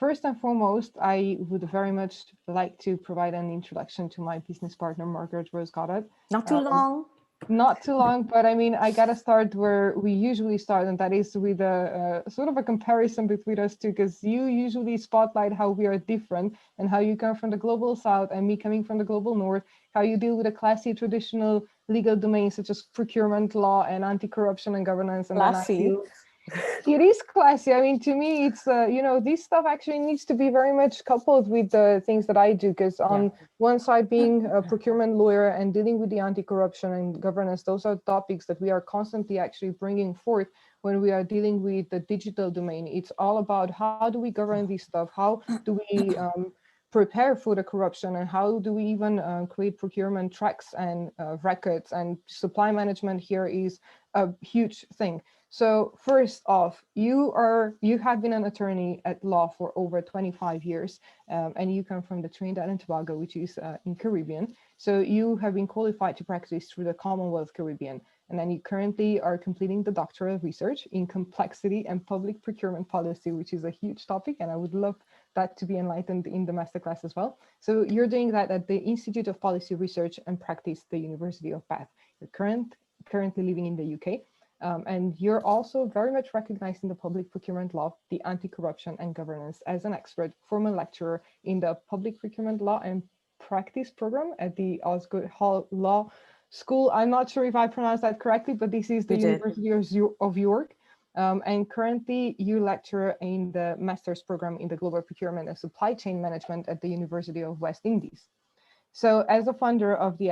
first and foremost, I would very much like to provide an introduction to my business partner, Margaret Rose Goddard. Not too long. Not too long, but I mean, I gotta start where we usually start, and that is with a sort of a comparison between us two, because you usually spotlight how we are different and how you come from the global south and me coming from the global north, how you deal with a classy traditional legal domains such as procurement law and anti-corruption and governance. And Classy. Then I deal it is classy. I mean, to me, it's, this stuff actually needs to be very much coupled with the things that I do, because on one side, being a procurement lawyer and dealing with the anti-corruption and governance, those are topics that we are constantly actually bringing forth when we are dealing with the digital domain. It's all about how do we govern this stuff? How do we prepare for the corruption, and how do we even create procurement tracks and records, and supply management here is a huge thing. So first off, you have been an attorney at law for over 25 years, and you come from the Trinidad and Tobago, which is in Caribbean. So you have been qualified to practice through the Commonwealth Caribbean, and then you currently are completing the doctoral research in complexity and public procurement policy, which is a huge topic, and I would love that to be enlightened in the masterclass as well. So you're doing that at the Institute of Policy Research and Practice, the University of Bath. You're currently living in the UK. And you're also very much recognized in the public procurement law, the anti-corruption and governance, as an expert, former lecturer in the public procurement law and practice program at the Osgood Hall Law School. I'm not sure if I pronounced that correctly, but this is the University of York. And currently you lecture in the master's program in the global procurement and supply chain management at the University of West Indies. So as a founder of the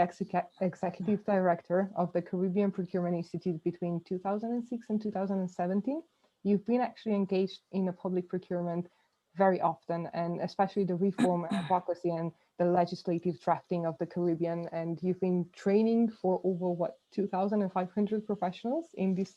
executive director of the Caribbean Procurement Institute between 2006 and 2017, you've been actually engaged in a public procurement very often, and especially the reform and advocacy and the legislative drafting of the Caribbean. And you've been training for over 2,500 professionals in this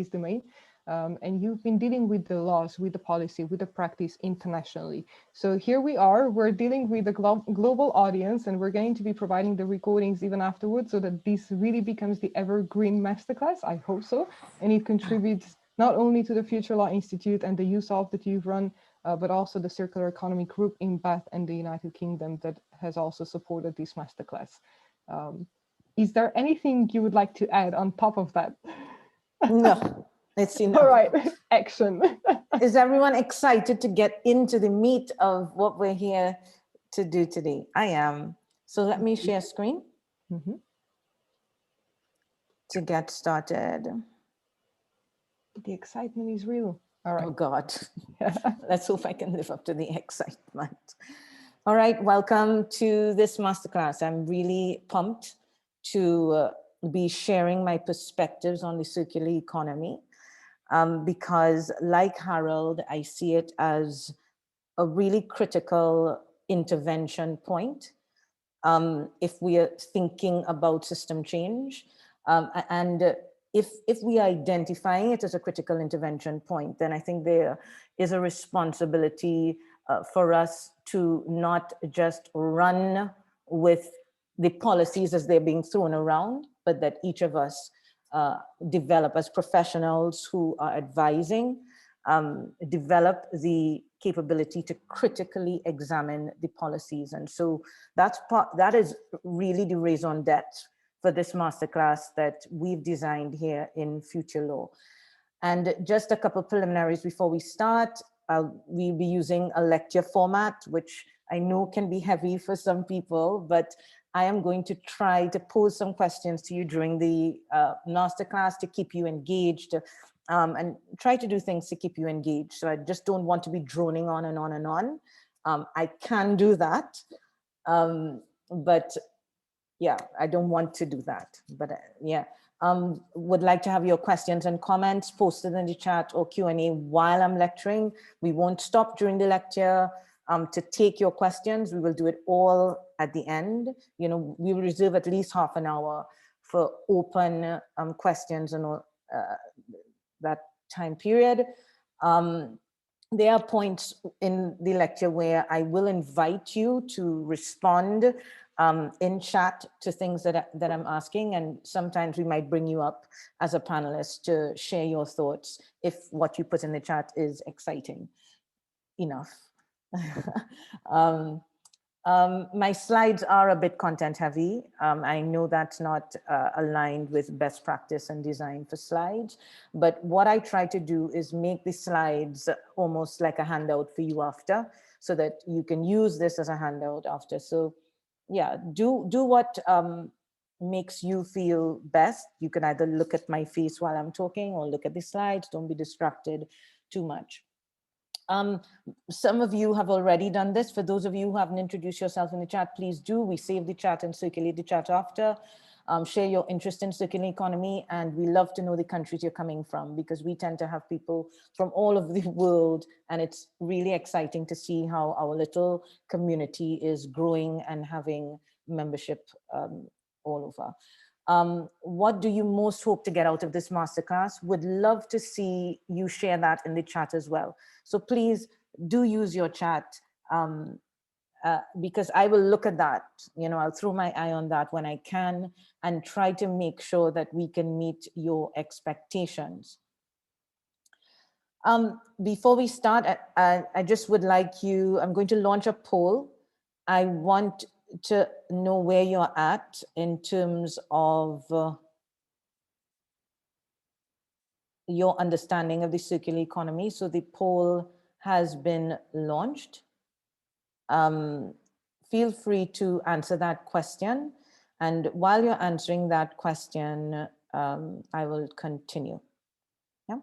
domain. And you've been dealing with the laws, with the policy, with the practice internationally. So here we are, we're dealing with the global audience, and we're going to be providing the recordings even afterwards, so that this really becomes the evergreen masterclass. I hope so. And it contributes not only to the Future Law Institute and the USOLV that you've run, but also the Circular Economy Group in Bath and the United Kingdom that has also supported this masterclass. Is there anything you would like to add on top of that? No. It's enough. All right, action. Is everyone excited to get into the meat of what we're here to do today? I am. So let me share screen to get started. The excitement is real. All right. Oh God. Let's hope I can live up to the excitement. All right, welcome to this masterclass. I'm really pumped to be sharing my perspectives on the circular economy. Because like Harold, I see it as a really critical intervention point if we are thinking about system change. And if we are identifying it as a critical intervention point, then I think there is a responsibility for us to not just run with the policies as they're being thrown around, but that each of us develop as professionals who are advising, develop the capability to critically examine the policies. And so that is really the raison d'etre for this masterclass that we've designed here in Future Law. And just a couple preliminaries before we start. We'll be using a lecture format, which I know can be heavy for some people, but I am going to try to pose some questions to you during the masterclass to keep you engaged and try to do things to keep you engaged. So I just don't want to be droning on and on and on. I can do that, but yeah, I don't want to do that. But yeah, would like to have your questions and comments posted in the chat or Q&A while I'm lecturing. We won't stop during the lecture. To take your questions. We will do it all at the end. You know, we will reserve at least half an hour for open questions and that time period. There are points in the lecture where I will invite you to respond in chat to things that I'm asking, and sometimes we might bring you up as a panelist to share your thoughts if what you put in the chat is exciting. enough. My slides are a bit content heavy. I know that's not aligned with best practice and design for slides, but what I try to do is make the slides almost like a handout for you after, so that you can use this as a handout after. So yeah, do what makes you feel best. You can either look at my face while I'm talking or look at the slides. Don't be distracted too much. Some of you have already done this. For those of you who haven't introduced yourself in the chat, please do. We save the chat and circulate the chat after. Share your interest in circular economy, and we love to know the countries you're coming from, because we tend to have people from all over the world, and it's really exciting to see how our little community is growing and having membership all over. What do you most hope to get out of this masterclass? Would love to see you share that in the chat as well. So please do use your chat, because I will look at that. You know, I'll throw my eye on that when I can and try to make sure that we can meet your expectations. Before we start, I just would like you, I'm going to launch a poll. I want to know where you're at in terms of your understanding of the circular economy. So the poll has been launched. Feel free to answer that question. And while you're answering that question, I will continue. Yeah.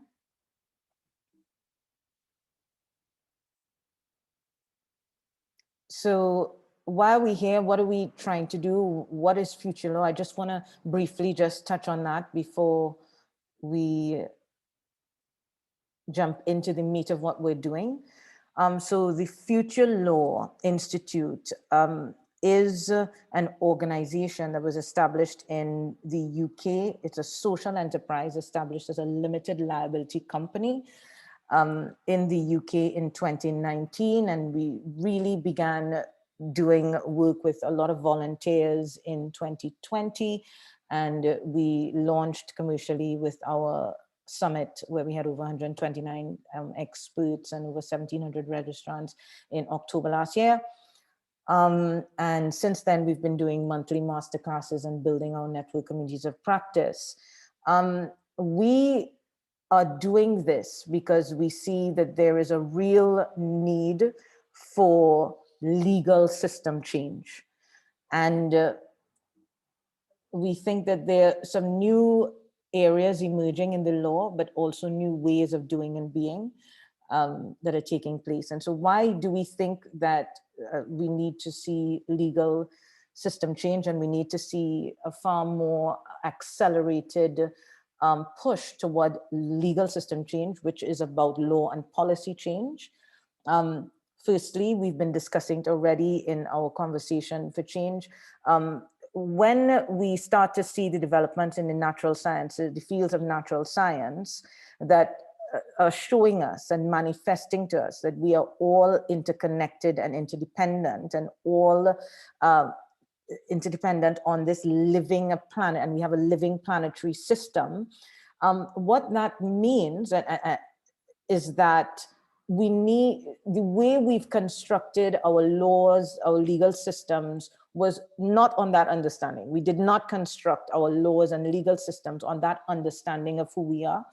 So while we're here, what are we trying to do? What is future law? I just want to briefly just touch on that before we jump into the meat of what we're doing. So the Future Law Institute is an organization that was established in the UK. It's a social enterprise established as a limited liability company in the UK in 2019. And we really began doing work with a lot of volunteers in 2020. And we launched commercially with our summit, where we had over 129 experts and over 1,700 registrants in October last year. And since then, we've been doing monthly masterclasses and building our network communities of practice. We are doing this because we see that there is a real need for legal system change. And we think that there are some new areas emerging in the law, but also new ways of doing and being that are taking place. And so why do we think that we need to see legal system change, and we need to see a far more accelerated push toward legal system change, which is about law and policy change? Firstly, we've been discussing it already in our conversation for change. When we start to see the developments in the natural sciences, the fields of natural science that are showing us and manifesting to us that we are all interconnected and interdependent, and all interdependent on this living planet, and we have a living planetary system. What that means is that we need, the way we've constructed our laws, our legal systems, was not on that understanding. We did not construct our laws and legal systems on that understanding of who we are.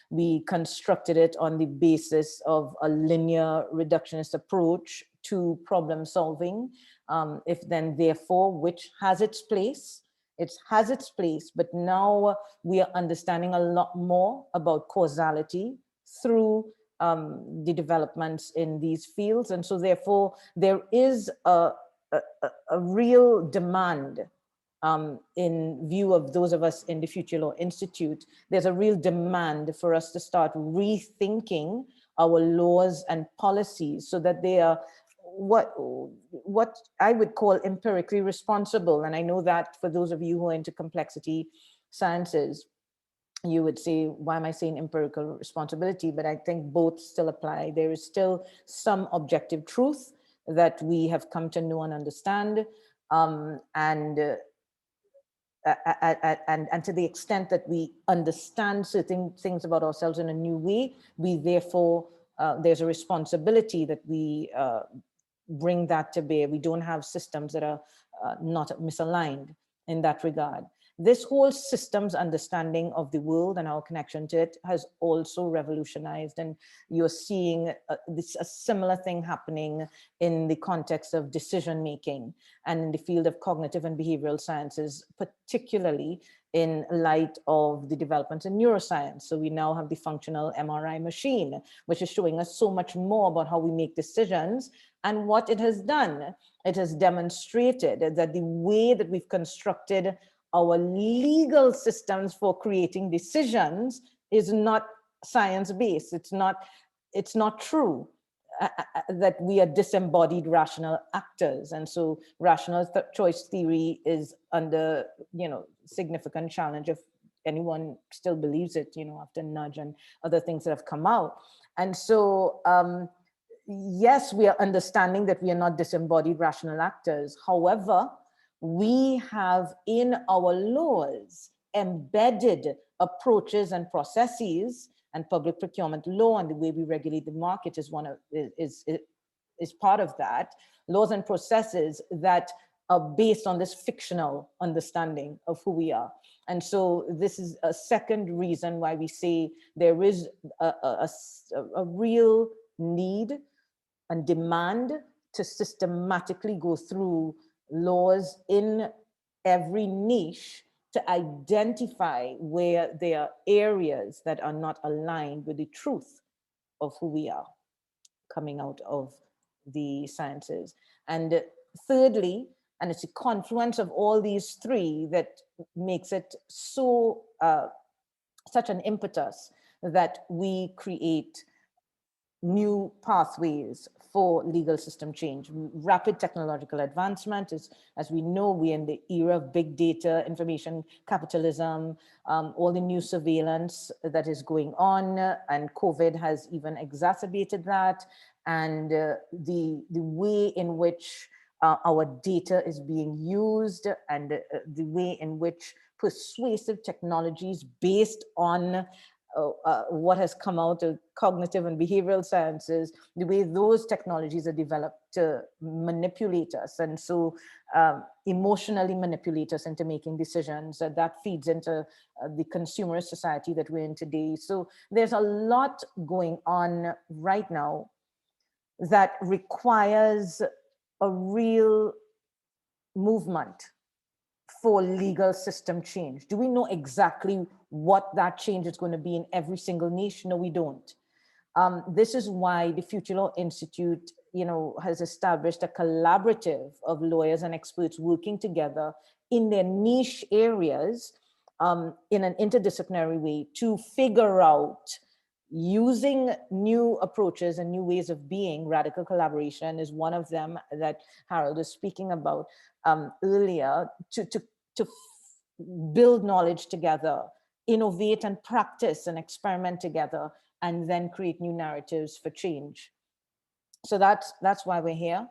We constructed it on the basis of a linear reductionist approach to problem solving, if then therefore, which has its place. It has its place, but now we are understanding a lot more about causality through the developments in these fields. And so therefore, there is a real demand in view of those of us in the Future Law Institute. There's a real demand for us to start rethinking our laws and policies so that they are what I would call empirically responsible. And I know that for those of you who are into complexity sciences, you would say, why am I saying empirical responsibility? But I think both still apply. There is still some objective truth that we have come to know and understand. And to the extent that we understand certain things about ourselves in a new way, we therefore there's a responsibility that we bring that to bear. We don't have systems that are not misaligned in that regard. This whole systems understanding of the world and our connection to it has also revolutionized, and you're seeing a similar thing happening in the context of decision making and in the field of cognitive and behavioral sciences, particularly in light of the developments in neuroscience. So we now have the functional MRI machine, which is showing us so much more about how we make decisions. And what it has done, it has demonstrated that the way that we've constructed our legal systems for creating decisions is not science-based. It's not true that we are disembodied rational actors. And so rational choice theory is under, significant challenge if anyone still believes it, after Nudge and other things that have come out. And so, yes, we are understanding that we are not disembodied rational actors. However, we have in our laws embedded approaches and processes, and public procurement law and the way we regulate the market is part of that. Laws and processes that are based on this fictional understanding of who we are. And so this is a second reason why we say there is a real need and demand to systematically go through laws in every niche to identify where there are areas that are not aligned with the truth of who we are coming out of the sciences. And thirdly, and it's a confluence of all these three that makes it so such an impetus that we create new pathways for legal system change. Rapid technological advancement is, as we know, we're in the era of big data, information capitalism, all the new surveillance that is going on, and COVID has even exacerbated that. And the way in which our data is being used, and the way in which persuasive technologies based on what has come out of cognitive and behavioral sciences, the way those technologies are developed to manipulate us, and so emotionally manipulate us into making decisions, that feeds into the consumerist society that we're in today. So there's a lot going on right now that requires a real movement for legal system change. Do we know exactly what that change is going to be in every single niche? No, we don't. This is why the Future Law Institute, has established a collaborative of lawyers and experts working together in their niche areas in an interdisciplinary way to figure out, using new approaches and new ways of being. Radical collaboration is one of them that Harold was speaking about earlier, to build knowledge together, innovate and practice and experiment together, and then create new narratives for change. So that's why we're here.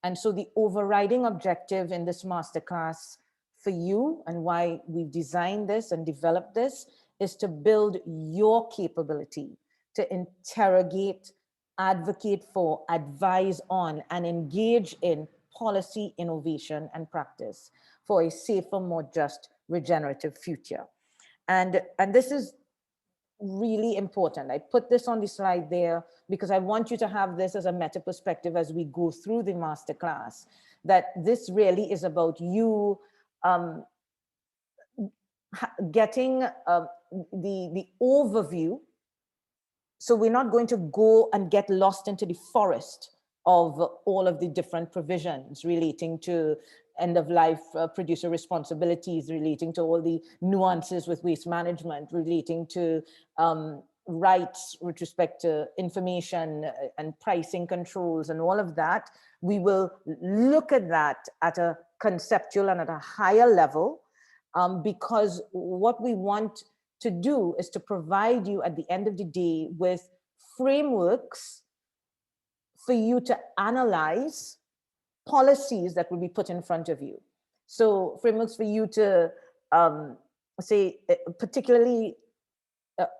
And so the overriding objective in this masterclass for you, and why we've designed this and developed this, is to build your capability to interrogate, advocate for, advise on, and engage in policy, innovation, and practice for a safer, more just, regenerative future. And this is really important. I put this on the slide there because I want you to have this as a meta perspective as we go through the masterclass, that this really is about you getting the overview. So we're not going to go and get lost into the forest of all of the different provisions relating to end-of-life producer responsibilities, relating to all the nuances with waste management, relating to rights with respect to information and pricing controls and all of that. We will look at that at a conceptual and at a higher level, because what we want to do is to provide you at the end of the day with frameworks for you to analyze policies that will be put in front of you. So frameworks for you to say, particularly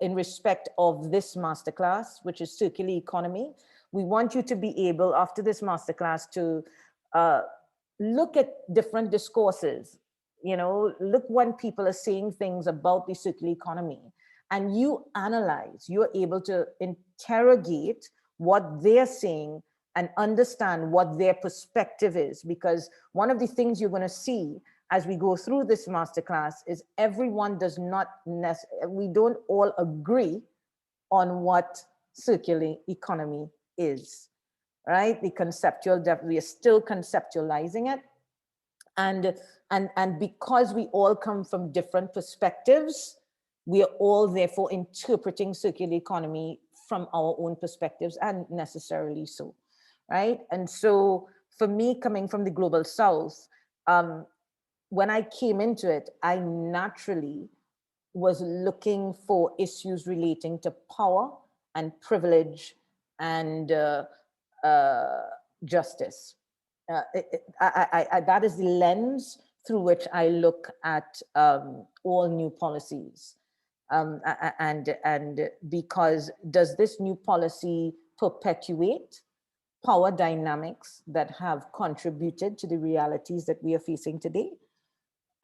in respect of this masterclass, which is circular economy. We want you to be able, after this masterclass, to look at different discourses. Look when people are saying things about the circular economy, and you analyze, you're able to interrogate what they're saying and understand what their perspective is. Because one of the things you're going to see as we go through this masterclass is everyone does not we don't all agree on what circular economy is, right? The conceptual depth, we are still conceptualizing it. And because we all come from different perspectives, we are all therefore interpreting circular economy from our own perspectives, and necessarily so, right? And so for me, coming from the global South, when I came into it, I naturally was looking for issues relating to power and privilege and justice. That is the lens through which I look at all new policies. And because does this new policy perpetuate power dynamics that have contributed to the realities that we are facing today?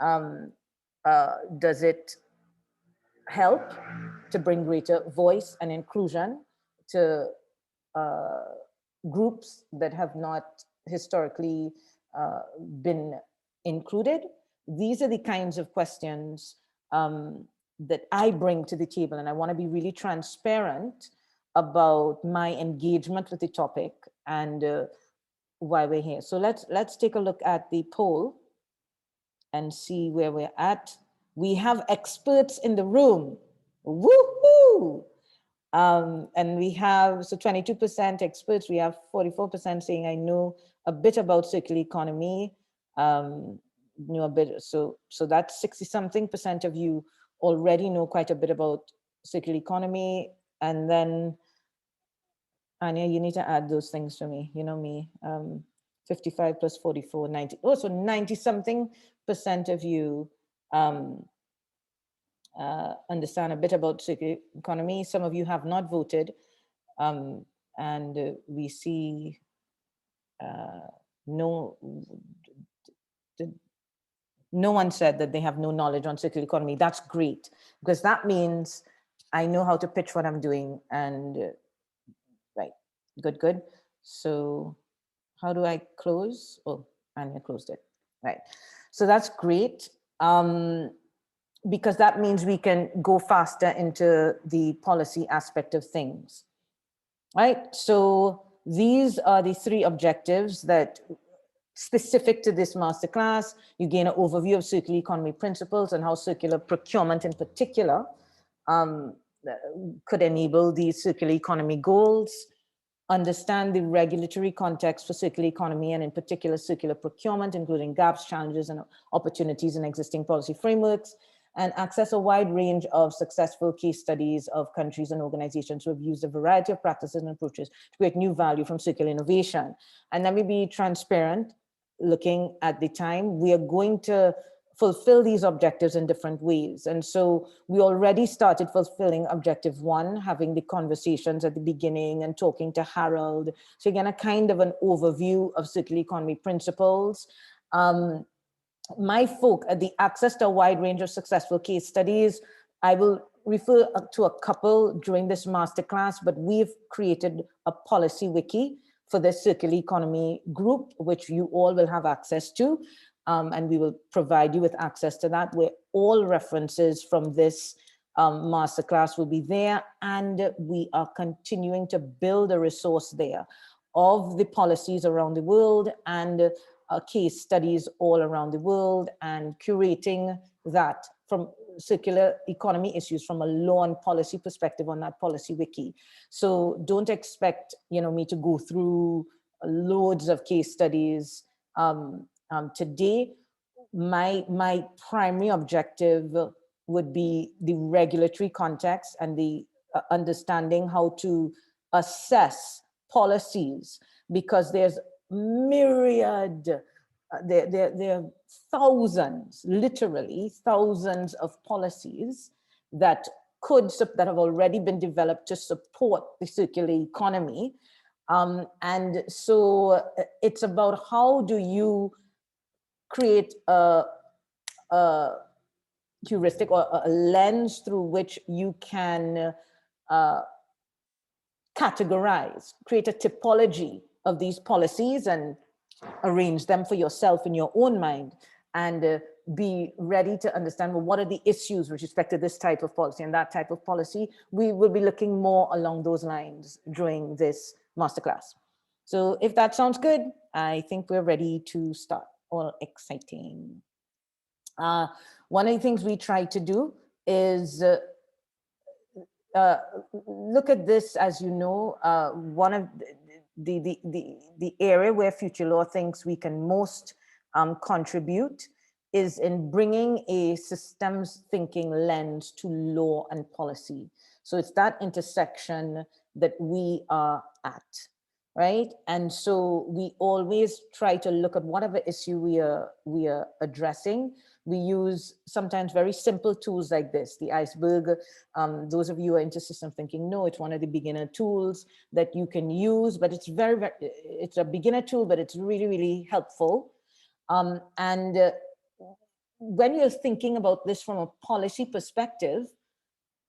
Does it help to bring greater voice and inclusion to groups that have not historically been included? These are the kinds of questions that I bring to the table, and I want to be really transparent about my engagement with the topic and why we're here. So let's take a look at the poll and see where we're at. We have experts in the room. Woohoo! And we have, so 22% experts, we have 44% saying I know a bit about circular economy, know a bit, so that's 60-something% of you already know quite a bit about circular economy. And then, Anya, you need to add those things for me, you know me, 55 plus 44, 90, oh, so 90-something% of you understand a bit about circular economy. Some of you have not voted, and we see no one said that they have no knowledge on circular economy. That's great, because that means I know how to pitch what I'm doing. And right, good. So how do I close? Oh, Anya closed it. Right, so that's great. Because that means we can go faster into the policy aspect of things, right? So these are the 3 objectives that specific to this masterclass. You gain an overview of circular economy principles and how circular procurement in particular could enable these circular economy goals. Understand the regulatory context for circular economy and in particular circular procurement, including gaps, challenges, and opportunities in existing policy frameworks. And access a wide range of successful case studies of countries and organizations who have used a variety of practices and approaches to create new value from circular innovation. And let me be transparent, looking at the time, we are going to fulfill these objectives in different ways. And so we already started fulfilling objective 1, having the conversations at the beginning and talking to Harold. So again, a kind of an overview of circular economy principles. My folk at the access to a wide range of successful case studies, I will refer to a couple during this masterclass, but we've created a policy wiki for the circular economy group, which you all will have access to. And we will provide you with access to that, where all references from this masterclass will be there. And we are continuing to build a resource there of the policies around the world and case studies all around the world, and curating that from circular economy issues from a law and policy perspective on that policy wiki. So don't expect, me to go through loads of case studies today. My primary objective would be the regulatory context and the understanding how to assess policies, because there's myriad, there are thousands, literally thousands of policies that that have already been developed to support the circular economy. And so it's about how do you create a heuristic or a lens through which you can categorize, create a typology of these policies and arrange them for yourself in your own mind, and be ready to understand, well, what are the issues with respect to this type of policy and that type of policy. We will be looking more along those lines during this masterclass. So if that sounds good, I think we're ready to start. All exciting. One of the things we try to do is look at this, as you know, one of the area where Future Law thinks we can most contribute is in bringing a systems thinking lens to law and policy. So it's that intersection that we are at, right? And so we always try to look at whatever issue we are addressing. We use sometimes very simple tools like this, the iceberg. Those of you who are into system thinking know it's one of the beginner tools that you can use, but it's it's a beginner tool, but it's really, really helpful. When you're thinking about this from a policy perspective,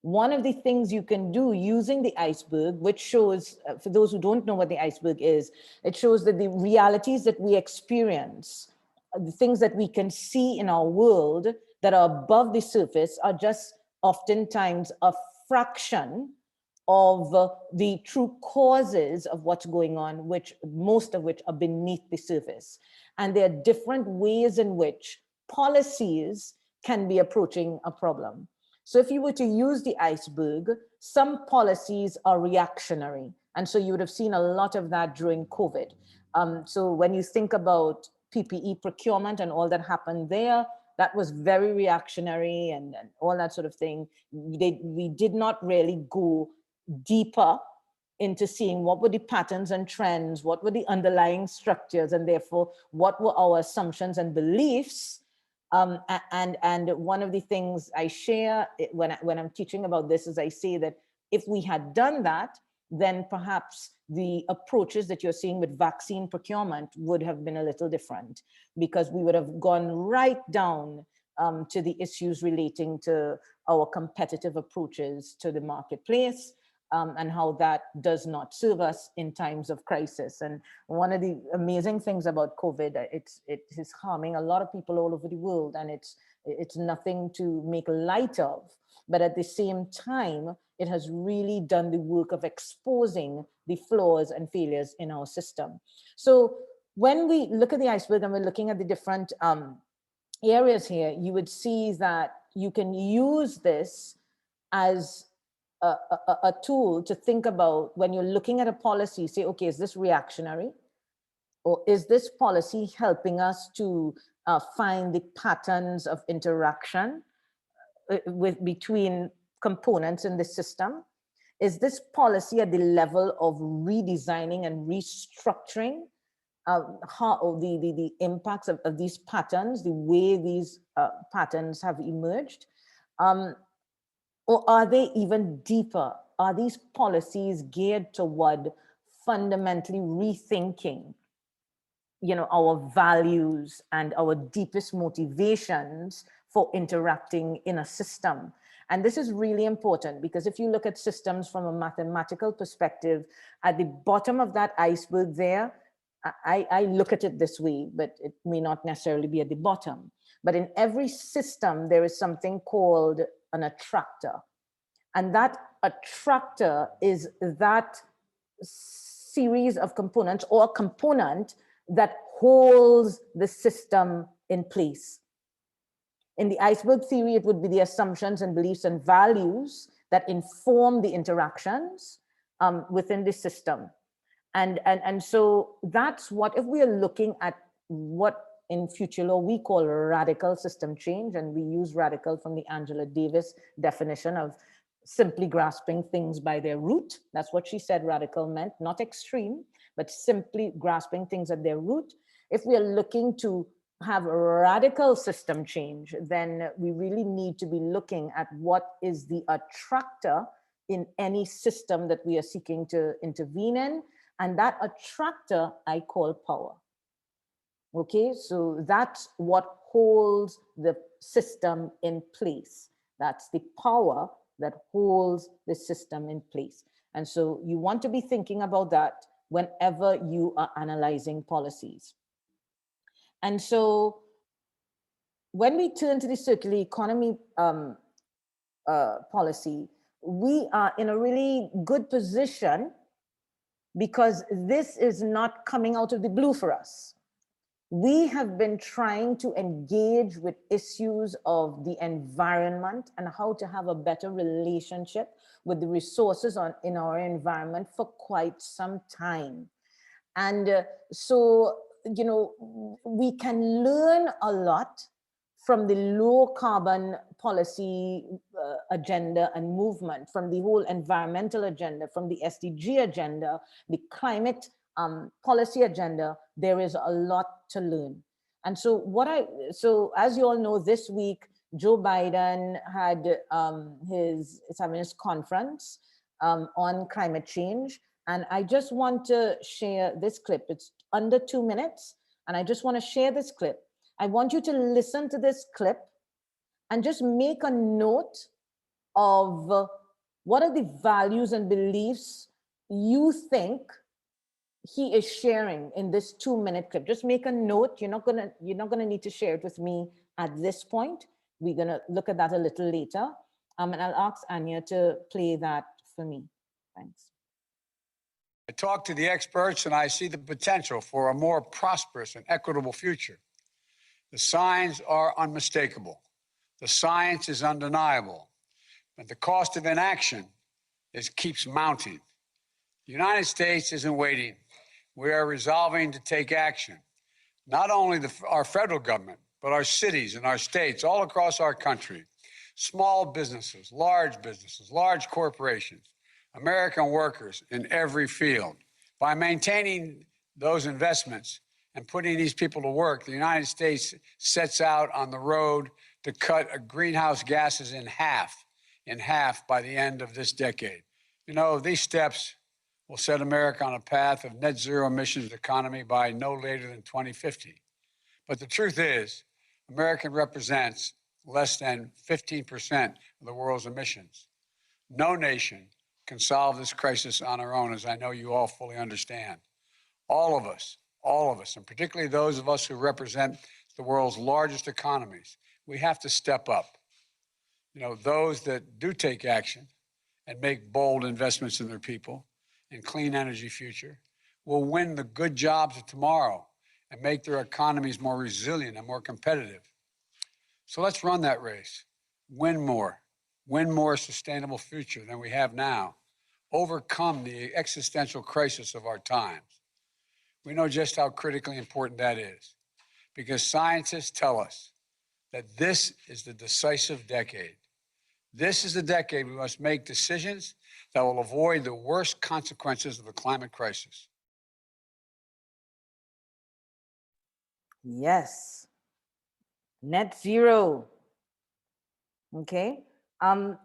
one of the things you can do using the iceberg, which shows, for those who don't know what the iceberg is, it shows that the realities that we experience, the things that we can see in our world that are above the surface, are just oftentimes a fraction of the true causes of what's going on, most of which are beneath the surface. And there are different ways in which policies can be approaching a problem. So if you were to use the iceberg, some policies are reactionary. And so you would have seen a lot of that during COVID. So when you think about PPE procurement and all that happened there, that was very reactionary and all that sort of thing. We did not really go deeper into seeing what were the patterns and trends, what were the underlying structures, and therefore what were our assumptions and beliefs. And one of the things I share when I'm teaching about this is I say that if we had done that, then perhaps the approaches that you're seeing with vaccine procurement would have been a little different, because we would have gone right down to the issues relating to our competitive approaches to the marketplace, and how that does not serve us in times of crisis. And one of the amazing things about COVID, it is harming a lot of people all over the world, and it's nothing to make light of. But at the same time, it has really done the work of exposing the flaws and failures in our system. So when we look at the iceberg and we're looking at the different areas here, you would see that you can use this as a tool to think about when you're looking at a policy, say, okay, is this reactionary? Or is this policy helping us to find the patterns of interaction between components in the system? Is this policy at the level of redesigning and restructuring the impacts of these patterns, the way these patterns have emerged? Or are they even deeper? Are these policies geared toward fundamentally rethinking, our values and our deepest motivations for interacting in a system? And this is really important, because if you look at systems from a mathematical perspective, at the bottom of that iceberg there, I look at it this way, but it may not necessarily be at the bottom. But in every system, there is something called an attractor. And that attractor is that series of components or component that holds the system in place. In the iceberg theory, it would be the assumptions and beliefs and values that inform the interactions within the system. And so that's what, if we are looking at what in Future Law we call radical system change, and we use radical from the Angela Davis definition of simply grasping things by their root. That's what she said radical meant, not extreme, but simply grasping things at their root. If we are looking to have radical system change, then we really need to be looking at what is the attractor in any system that we are seeking to intervene in. And that attractor I call power. Okay, so that's what holds the system in place. That's the power that holds the system in place. And so you want to be thinking about that whenever you are analyzing policies. And so when we turn to the circular economy policy, we are in a really good position because this is not coming out of the blue for us. We have been trying to engage with issues of the environment and how to have a better relationship with the resources in our environment for quite some time. And so, you know, we can learn a lot from the low carbon policy agenda and movement, from the whole environmental agenda, from the SDG agenda, the climate policy agenda. There is a lot to learn. And so as you all know, this week, Joe Biden had his conference on climate change. And I just want to share this clip. It's under 2 minutes. And I just want to share this clip. I want you to listen to this clip and just make a note of what are the values and beliefs you think he is sharing in this 2 minute clip. Just make a note. You're not gonna need to share it with me at this point. We're gonna look at that a little later. And I'll ask Anya to play that for me. Thanks. I talk to the experts and I see the potential for a more prosperous and equitable future. The signs are unmistakable. The science is undeniable. But the cost of inaction keeps mounting. The United States isn't waiting. We are resolving to take action. Not only our federal government, but our cities and our states all across our country. Small businesses, large corporations, American workers in every field. By maintaining those investments and putting these people to work, the United States sets out on the road to cut greenhouse gases in half by the end of this decade. You know, these steps will set America on a path of net zero emissions economy by no later than 2050. But the truth is, America represents less than 15% of the world's emissions. No nation can solve this crisis on our own, as I know you all fully understand. All of us, and particularly those of us who represent the world's largest economies, we have to step up. You know, those that do take action and make bold investments in their people and clean energy future will win the good jobs of tomorrow and make their economies more resilient and more competitive. So let's run that race. Win more sustainable future than we have now. Overcome the existential crisis of our times. We know just how critically important that is, because scientists tell us that this is the decisive decade. This is the decade we must make decisions that will avoid the worst consequences of the climate crisis. Yes, net zero. Okay. I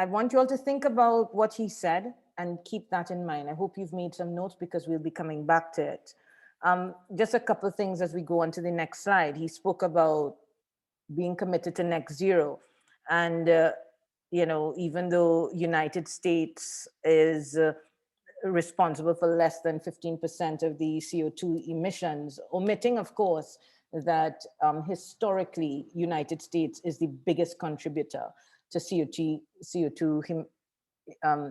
want you all to think about what he said and keep that in mind. I hope you've made some notes because we'll be coming back to it. Just a couple of things as we go on to the next slide. He spoke about being committed to net zero. And, you know, even though United States is responsible for less than 15% of the CO2 emissions, omitting, of course, that historically, United States is the biggest contributor to CO2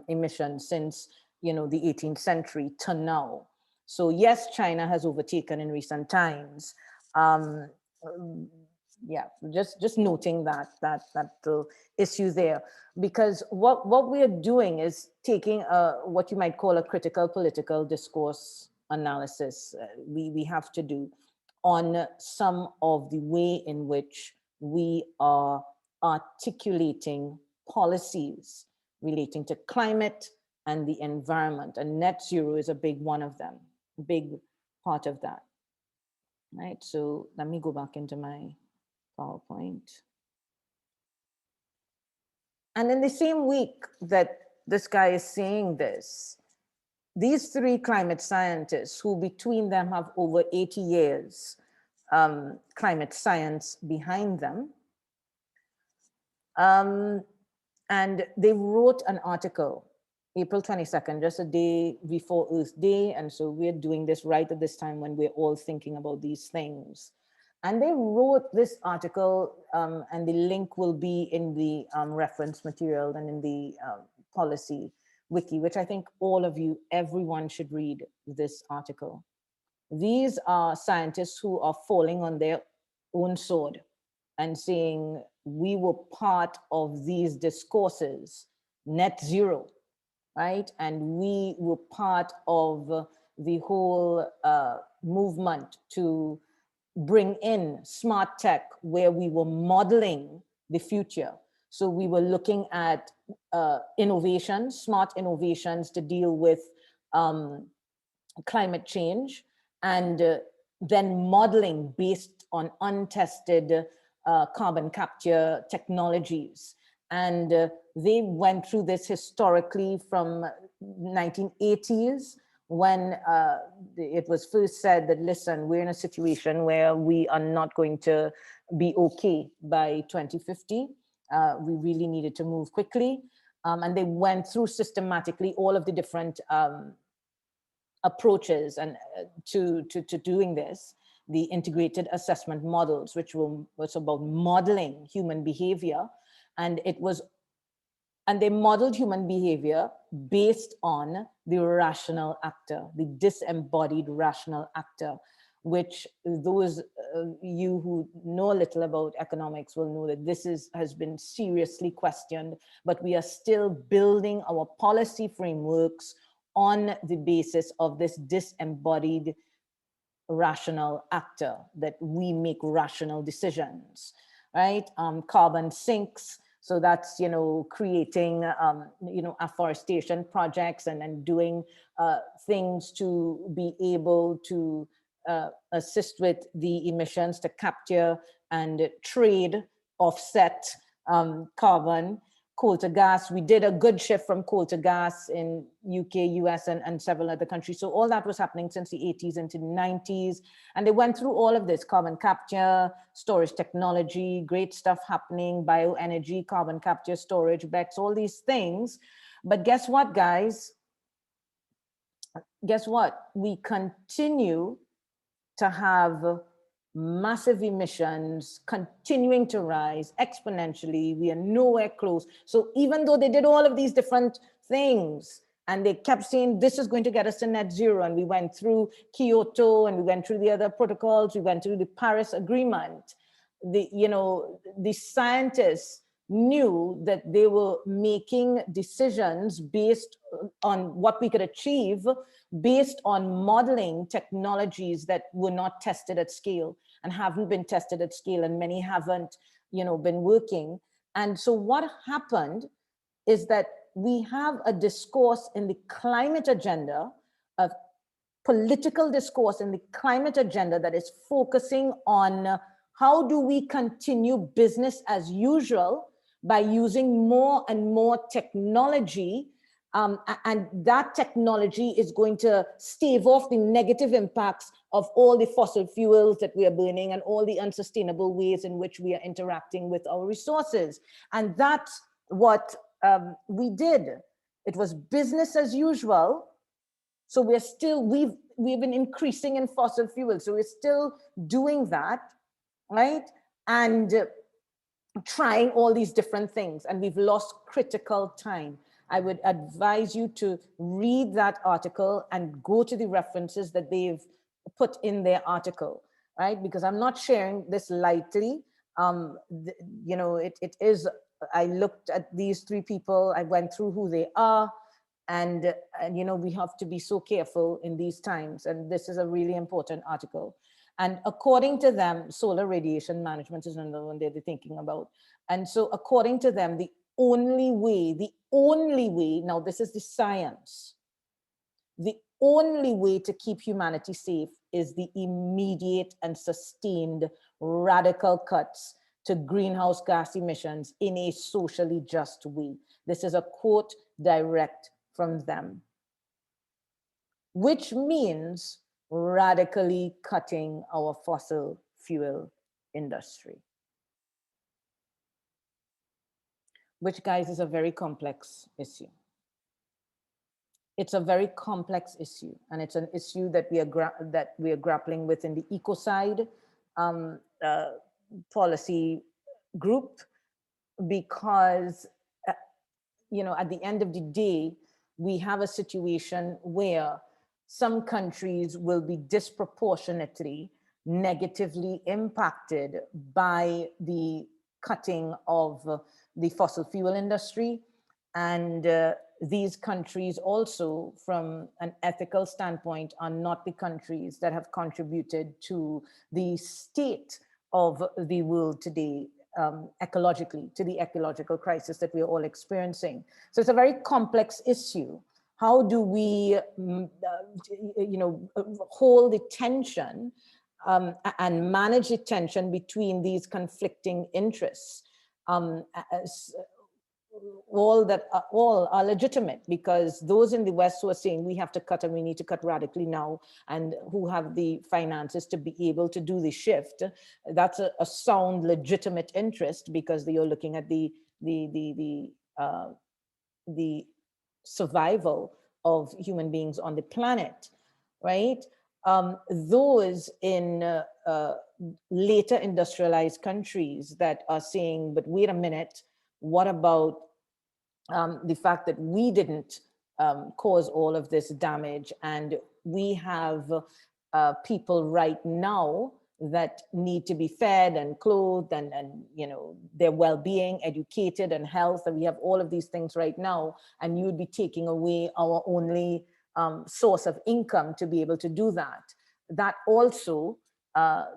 emissions since, you know, the 18th century to now. So yes, China has overtaken in recent times. Yeah, just noting that issue there, because what we are doing is taking what you might call a critical political discourse analysis. We have to do on some of the way in which we are articulating policies relating to climate and the environment, and net zero is a big one of them, big part of that. right? So let me go back into my PowerPoint. And in the same week that this guy is saying this, these three climate scientists, who between them have over 80 years climate science behind them, and they wrote an article, April 22nd, just a day before Earth Day. And so we're doing this right at this time when we're all thinking about these things. And they wrote this article, and the link will be in the reference material and in the policy wiki, which I think all of you, everyone should read this article. These are scientists who are falling on their own sword and saying, we were part of these discourses, net zero, right? And we were part of the whole movement to bring in smart tech, where we were modeling the future. So we were looking at innovations, smart innovations to deal with climate change, and then modeling based on untested carbon capture technologies. And they went through this historically from 1980s, when it was first said that, listen, we're in a situation where we are not going to be okay by 2050. We really needed to move quickly. And they went through systematically all of the different approaches and to doing this, the integrated assessment models, which was about modeling human behavior. And they modeled human behavior based on the rational actor, the disembodied rational actor, which those you who know a little about economics will know that this has been seriously questioned, but we are still building our policy frameworks on the basis of this disembodied rational actor, that we make rational decisions, right? Carbon sinks. So that's, creating, afforestation projects and doing things to be able to assist with the emissions, to capture and trade, offset carbon. Coal to gas, we did a good shift from coal to gas in UK, US, and several other countries. So all that was happening since the 80s into the 90s. And they went through all of this: carbon capture, storage technology, great stuff happening, bioenergy, carbon capture, storage, BECCS, all these things. But guess what, guys? Guess what? We continue to have massive emissions continuing to rise exponentially. We are nowhere close. So even though they did all of these different things and they kept saying this is going to get us to net zero, and we went through Kyoto and we went through the other protocols, we went through the Paris Agreement, the scientists knew that they were making decisions based on what we could achieve, based on modeling technologies that were not tested at scale and haven't been tested at scale, and many haven't, been working. And so what happened is that we have a discourse in the climate agenda, a political discourse in the climate agenda, that is focusing on how do we continue business as usual by using more and more technology. And that technology is going to stave off the negative impacts of all the fossil fuels that we are burning and all the unsustainable ways in which we are interacting with our resources. And that's what we did. It was business as usual. So we've been increasing in fossil fuels. So we're still doing that, right? And trying all these different things, and we've lost critical time. I would advise you to read that article and go to the references that they've put in their article, right? Because I'm not sharing this lightly. It is, I looked at these three people, I went through who they are, and we have to be so careful in these times. And this is a really important article. And according to them, solar radiation management is another one they're thinking about. And so according to them, the only way, now this is the science, the only way to keep humanity safe is the immediate and sustained radical cuts to greenhouse gas emissions in a socially just way. This is a quote direct from them, which means radically cutting our fossil fuel industry, which, guys, is a very complex issue. It's a very complex issue, and it's an issue that we are grappling with in the ecocide policy group, because at the end of the day, we have a situation where some countries will be disproportionately negatively impacted by the cutting of the fossil fuel industry. And these countries also, from an ethical standpoint, are not the countries that have contributed to the state of the world today, ecologically, to the ecological crisis that we're all experiencing. So it's a very complex issue. How do we, hold the tension and manage the tension between these conflicting interests? All are legitimate, because those in the West who are saying we have to cut and we need to cut radically now, and who have the finances to be able to do the shift, that's a sound, legitimate interest, because you're looking at the survival of human beings on the planet, right? Those in later industrialized countries that are saying, but wait a minute, what about the fact that we didn't cause all of this damage, and we have people right now that need to be fed and clothed and their well-being, educated, and health, and we have all of these things right now, and you'd be taking away our only source of income to be able to do that. That also,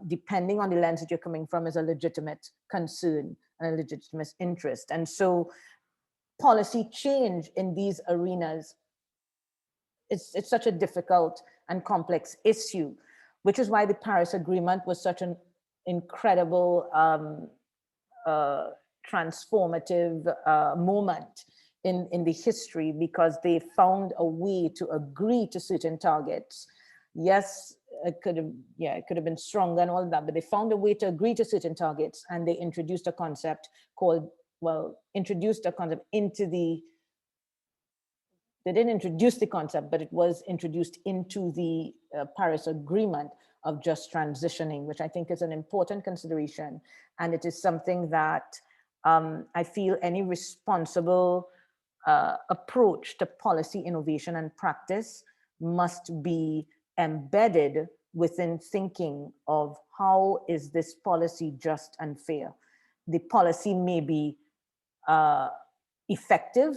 depending on the lens that you're coming from, is a legitimate concern and a legitimate interest. And so policy change in these arenas, it's such a difficult and complex issue, which is why the Paris Agreement was such an incredible transformative moment in the history, because they found a way to agree to certain targets. Yes, it could have been stronger and all that, but they found a way to agree to certain targets, and they introduced a concept called, they didn't introduce the concept, but it was introduced into the Paris Agreement of just transitioning, which I think is an important consideration. And it is something that I feel any responsible approach to policy innovation and practice must be embedded within thinking of how is this policy just and fair. The policy may be effective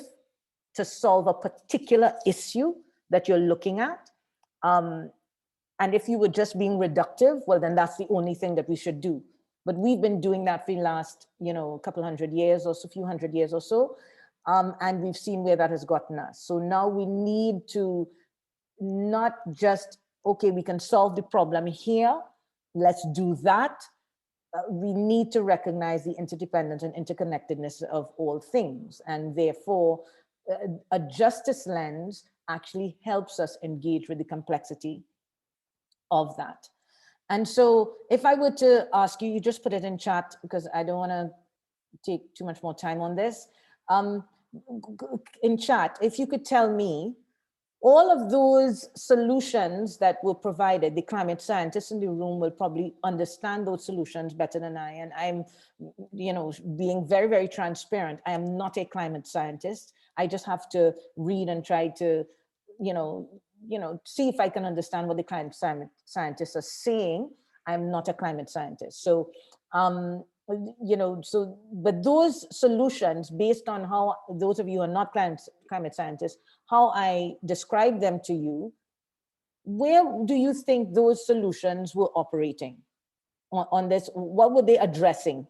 to solve a particular issue that you're looking at. And if you were just being reductive, well, then that's the only thing that we should do. But we've been doing that for the last, couple hundred years or so, few hundred years or so. And we've seen where that has gotten us. So now we need to not just, okay, we can solve the problem here, let's do that. We need to recognize the interdependence and interconnectedness of all things. And therefore, a justice lens actually helps us engage with the complexity of that. And so if I were to ask you, you just put it in chat because I don't want to take too much more time on this. In chat, if you could tell me all of those solutions that were provided, the climate scientists in the room will probably understand those solutions better than I. And I'm, being very, very transparent. I am not a climate scientist. I just have to read and try to, see if I can understand what the climate scientists are saying. I'm not a climate scientist. So, but those solutions, based on how those of you who are not climate scientists, how I describe them to you, where do you think those solutions were operating on this? What were they addressing?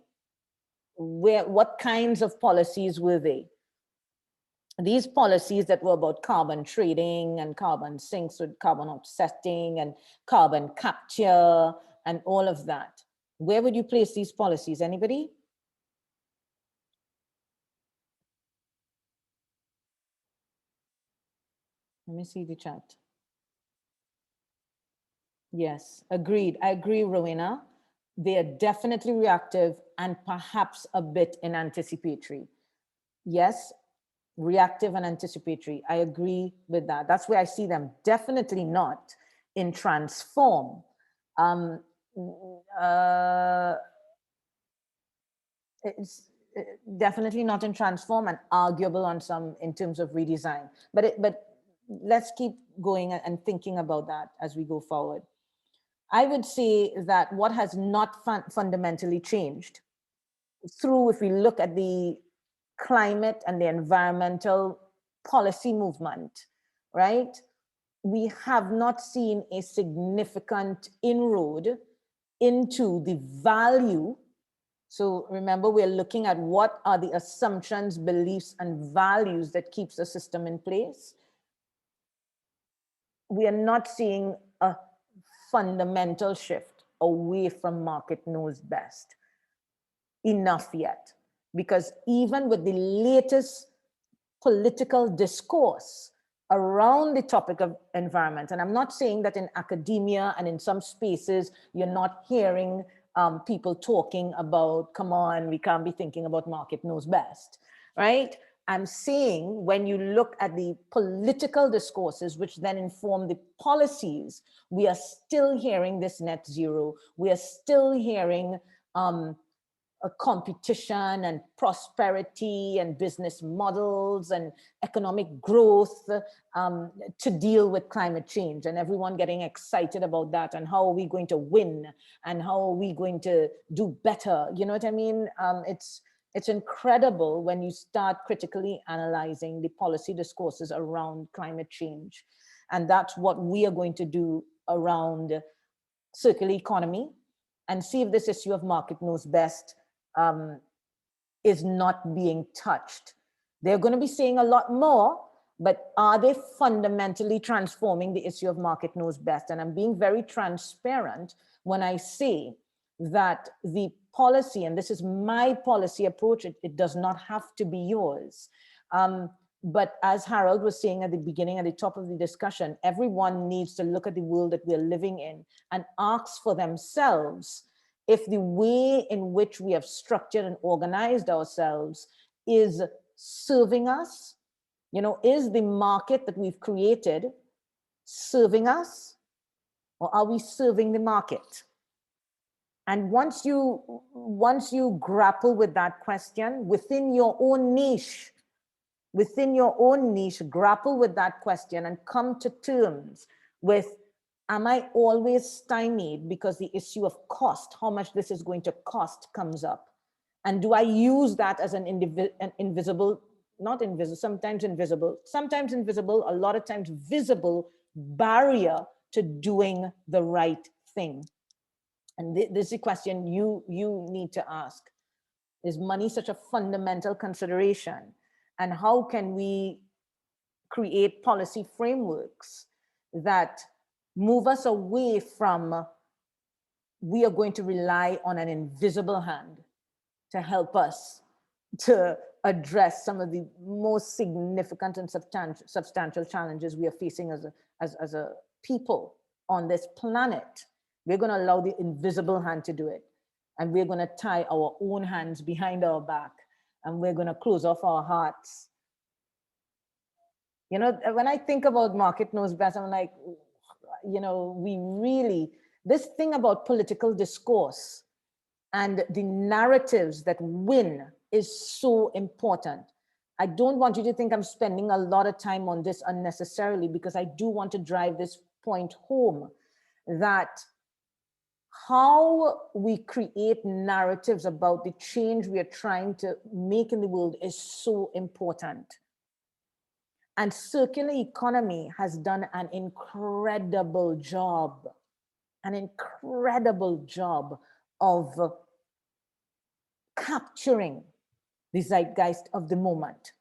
What kinds of policies were they? these policies that were about carbon trading and carbon sinks with carbon offsetting and carbon capture and all of that, where would you place these policies? Anybody? Let me see the chat. Yes, agreed. I agree, Rowena. They are definitely reactive and perhaps a bit in anticipatory. Yes, reactive and anticipatory. I agree with that. That's where I see them. Definitely not in transform. It's definitely not in transform, and arguable on some in terms of redesign. But let's keep going and thinking about that as we go forward. I would say that what has not fundamentally changed through, if we look at the climate and the environmental policy movement, right? We have not seen a significant inroad into the value. So remember, we're looking at what are the assumptions, beliefs, and values that keeps the system in place. We are not seeing a fundamental shift away from market knows best enough yet. Because even with the latest political discourse around the topic of environment, and I'm not saying that in academia and in some spaces, you're not hearing people talking about, come on, we can't be thinking about market knows best, right? I'm saying when you look at the political discourses, which then inform the policies, we are still hearing this net zero. We are still hearing a competition and prosperity and business models and economic growth to deal with climate change, and everyone getting excited about that and how are we going to win and how are we going to do better. You know what I mean? It's incredible when you start critically analyzing the policy discourses around climate change. And that's what we are going to do around circular economy, and see if this issue of market knows best is not being touched. They're going to be saying a lot more, but are they fundamentally transforming the issue of market knows best? And I'm being very transparent when I say that the policy, and this is my policy approach, it does not have to be yours. But as Harold was saying at the beginning, at the top of the discussion, everyone needs to look at the world that we're living in and ask for themselves if the way in which we have structured and organized ourselves is serving us. You know, is the market that we've created serving us, or are we serving the market? And once you grapple with that question within your own niche, grapple with that question and come to terms with, am I always stymied because the issue of cost, how much this is going to cost, comes up? And do I use that as an invisible, not invisible, sometimes invisible, a lot of times visible barrier to doing the right thing? And this is a question you need to ask. Is money such a fundamental consideration? And how can we create policy frameworks that move us away from, we are going to rely on an invisible hand to help us to address some of the most significant and substantial challenges we are facing as a people on this planet? We're going to allow the invisible hand to do it. And we're going to tie our own hands behind our back, and we're going to close off our hearts. You know, when I think about market knows best, I'm like, you know, we really, this thing about political discourse and the narratives that win is so important. I don't want you to think I'm spending a lot of time on this unnecessarily, because I do want to drive this point home, that how we create narratives about the change we are trying to make in the world is so important. And circular economy has done an incredible job of capturing the zeitgeist of the moment.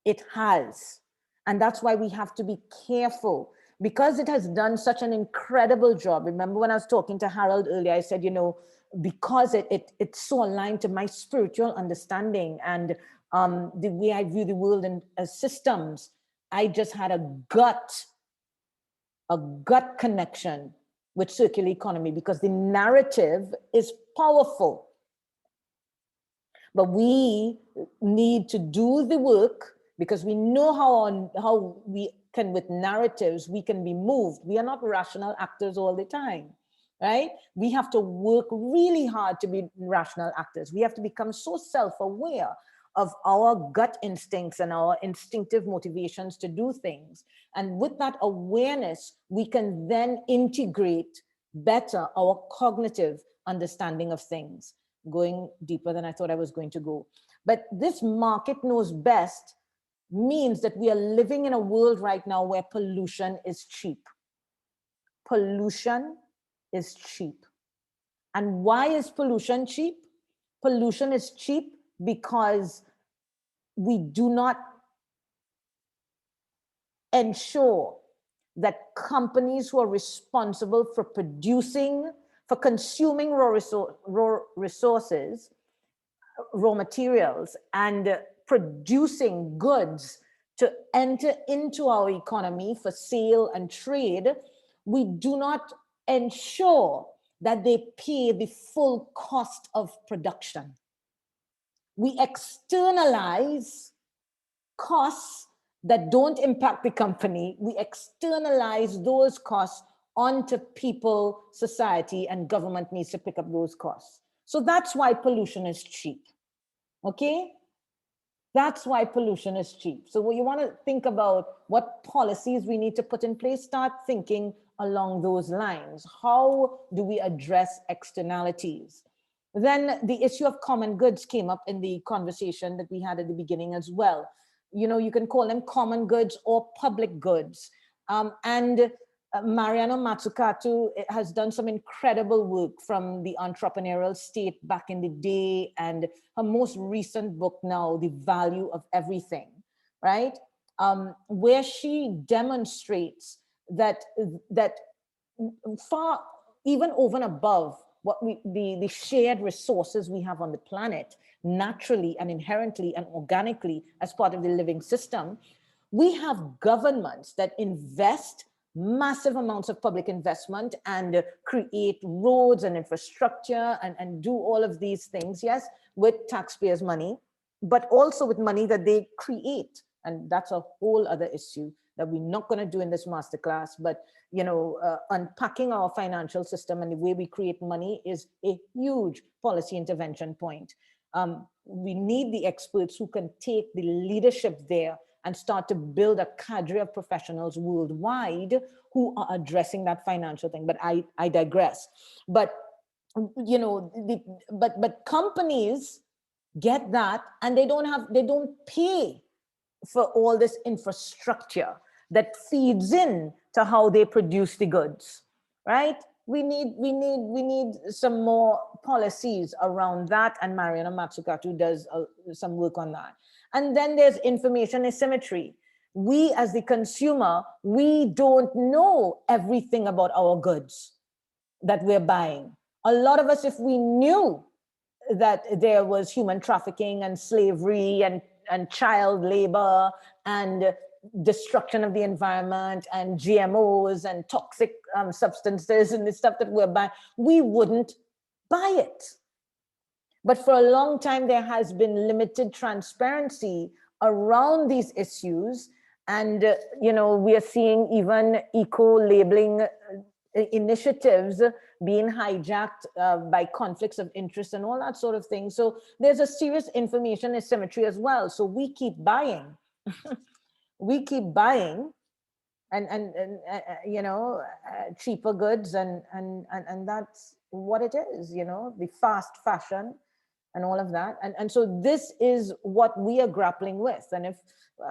It has. And that's why we have to be careful, because it has done such an incredible job. Remember when I was talking to Harold earlier, I said, you know, because it's so aligned to my spiritual understanding and the way I view the world and as systems, I just had a gut connection with circular economy, because the narrative is powerful. But we need to do the work, because we know how we can, with narratives, we can be moved. We are not rational actors all the time, right? We have to work really hard to be rational actors. We have to become so self-aware of our gut instincts and our instinctive motivations to do things. And with that awareness, we can then integrate better our cognitive understanding of things. Going deeper than I thought I was going to go. But this market knows best means that we are living in a world right now where pollution is cheap. Pollution is cheap. And why is pollution cheap? Pollution is cheap because we do not ensure that companies who are responsible for producing, for consuming raw resources, raw materials, and producing goods to enter into our economy for sale and trade, we do not ensure that they pay the full cost of production. We externalize costs that don't impact the company. We externalize those costs onto people, society, and government needs to pick up those costs. So that's why pollution is cheap, okay? That's why pollution is cheap. So when you want to think about what policies we need to put in place, start thinking along those lines. How do we address externalities? Then the issue of common goods came up in the conversation that we had at the beginning as well. You know, you can call them common goods or public goods. Mariano Mazzucato has done some incredible work from the entrepreneurial state back in the day, and her most recent book now, The Value of Everything, right? Where she demonstrates that far, even over and above what the shared resources we have on the planet, naturally and inherently and organically as part of the living system, we have governments that invest massive amounts of public investment and create roads and infrastructure and do all of these things, yes, with taxpayers' money, but also with money that they create. And that's a whole other issue that we're not going to do in this masterclass. But, you know, unpacking our financial system and the way we create money is a huge policy intervention point. We need the experts who can take the leadership there and start to build a cadre of professionals worldwide who are addressing that financial thing. But I digress. But, you know, but companies get that, and they don't pay for all this infrastructure that feeds in to how they produce the goods, right? We need some more policies around that, and Mariana Mazzucato does some work on that. And then there's information asymmetry. We as the consumer, we don't know everything about our goods that we're buying. A lot of us, if we knew that there was human trafficking and slavery and child labor and destruction of the environment and GMOs and toxic substances and the stuff that we're buying, we wouldn't buy it. But for a long time, there has been limited transparency around these issues. And, you know, we are seeing even eco-labeling initiatives being hijacked by conflicts of interest and all that sort of thing. So there's a serious information asymmetry as well. So we keep buying. We keep buying and you know, cheaper goods and that's what it is, you know, the fast fashion and all of that. And so this is what we are grappling with. And if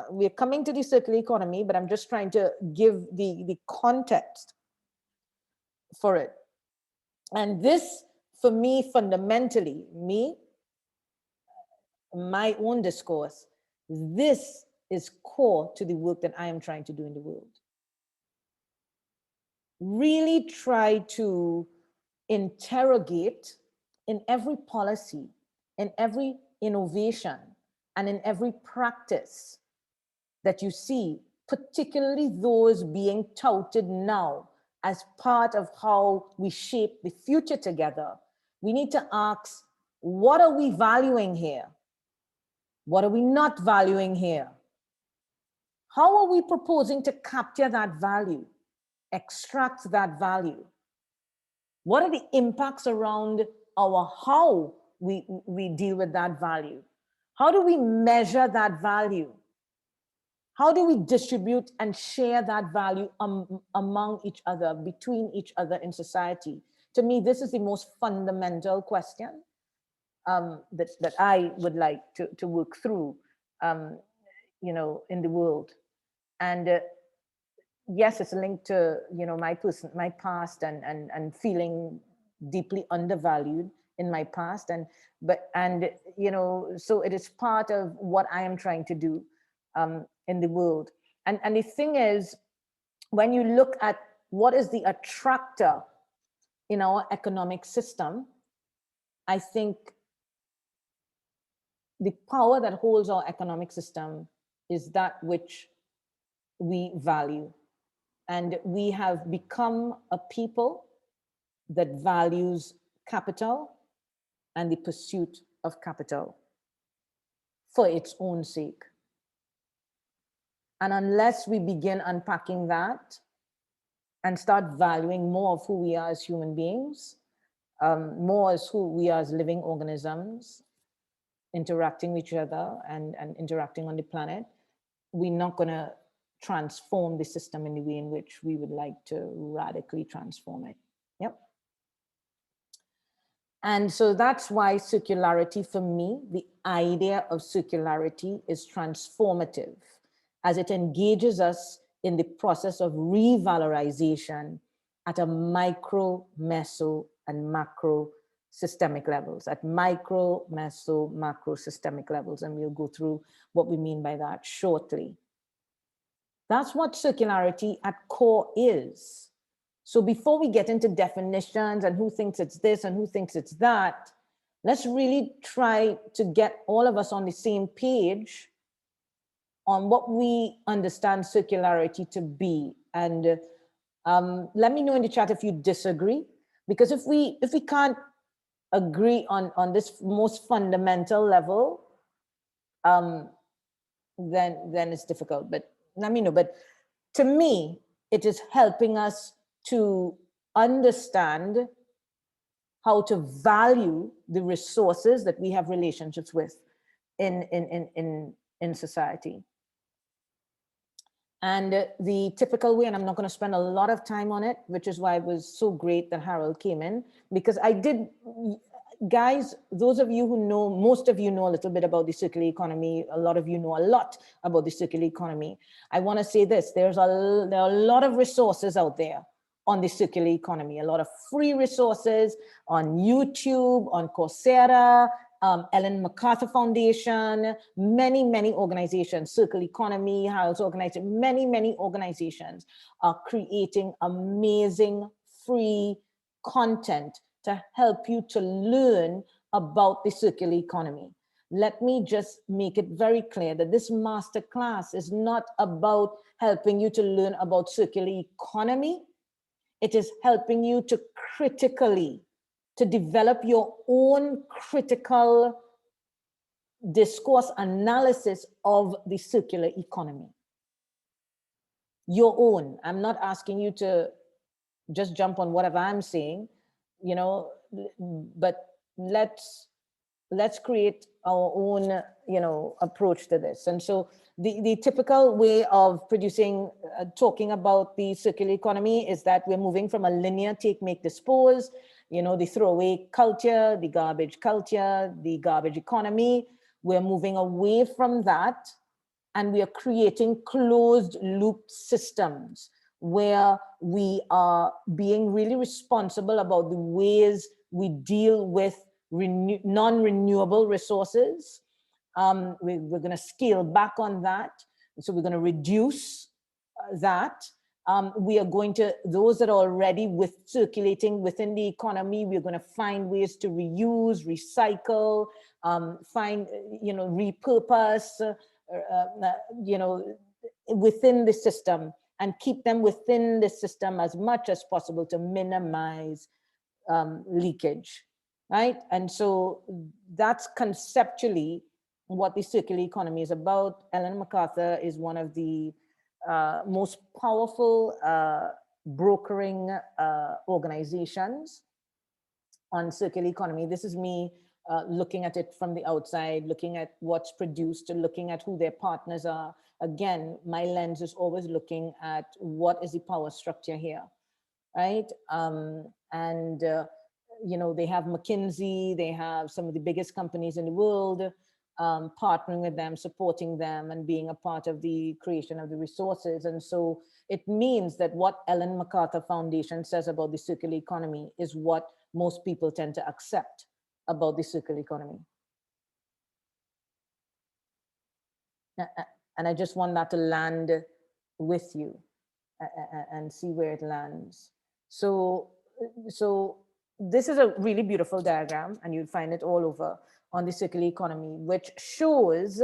we're coming to the circular economy, but I'm just trying to give the context for it. And this, for me, fundamentally, my own discourse, this is core to the work that I am trying to do in the world. Really try to interrogate in every policy, in every innovation, and in every practice that you see, particularly those being touted now as part of how we shape the future together. We need to ask, what are we valuing here? What are we not valuing here? How are we proposing to capture that value, extract that value? What are the impacts around our how we deal with that value? How do we measure that value? How do we distribute and share that value among each other, between each other in society? To me, this is the most fundamental question that I would like to work through, you know, in the world. And yes, it's linked to, you know, my past and feeling deeply undervalued in my past, and you know, so it is part of what I am trying to do in the world. And the thing is, when you look at what is the attractor in our economic system, I think the power that holds our economic system is that which we value. And we have become a people that values capital and the pursuit of capital for its own sake. And unless we begin unpacking that and start valuing more of who we are as human beings, more as who we are as living organisms, interacting with each other and interacting on the planet, we're not going to transform the system in the way in which we would like to radically transform it. Yep. And so that's why circularity, for me, the idea of circularity is transformative, as it engages us in the process of revalorization at a micro, meso, and macro systemic levels, at micro, meso, macro systemic levels. And we'll go through what we mean by that shortly. That's what circularity at core is. So before we get into definitions and who thinks it's this and who thinks it's that, let's really try to get all of us on the same page on what we understand circularity to be. And let me know in the chat if you disagree, because if we can't agree on this most fundamental level, then it's difficult. But let me know. But to me, it is helping us to understand how to value the resources that we have relationships with in society. And the typical way, and I'm not going to spend a lot of time on it, which is why it was so great that Harold came in, because I did, guys, those of you who know, most of you know a little bit about the circular economy. A lot of you know a lot about the circular economy. I want to say this, there are a lot of resources out there on the circular economy, a lot of free resources on YouTube, on Coursera, Ellen MacArthur Foundation, many organizations, Circle Economy, Harold's organization, many organizations are creating amazing free content to help you to learn about the circular economy. Let me just make it very clear that this masterclass is not about helping you to learn about circular economy. It is helping you to critically, to develop your own critical discourse analysis of the circular economy. Your own. I'm not asking you to just jump on whatever I'm saying, you know, but let's create our own, you know, approach to this. And so the typical way of producing, talking about the circular economy is that we're moving from a linear take, make, dispose, you know, the throwaway culture, the garbage economy. We're moving away from that, and we are creating closed loop systems where we are being really responsible about the ways we deal with non-renewable resources. We're going to scale back on that. So we're going to reduce that. We are going to, those that are already circulating within the economy, we're going to find ways to reuse, recycle, find, repurpose, within the system, and keep them within the system as much as possible to minimize leakage, right? And so that's conceptually what the circular economy is about. Ellen MacArthur is one of the most powerful brokering organizations on circular economy. This is me looking at it from the outside, looking at what's produced, looking at who their partners are. Again, my lens is always looking at what is the power structure here, right? They have McKinsey, they have some of the biggest companies in the world, partnering with them, supporting them, and being a part of the creation of the resources. And so it means that what Ellen MacArthur Foundation says about the circular economy is what most people tend to accept about the circular economy. And I just want that to land with you and see where it lands. So this is a really beautiful diagram, and you'll find it all over on the circular economy, which shows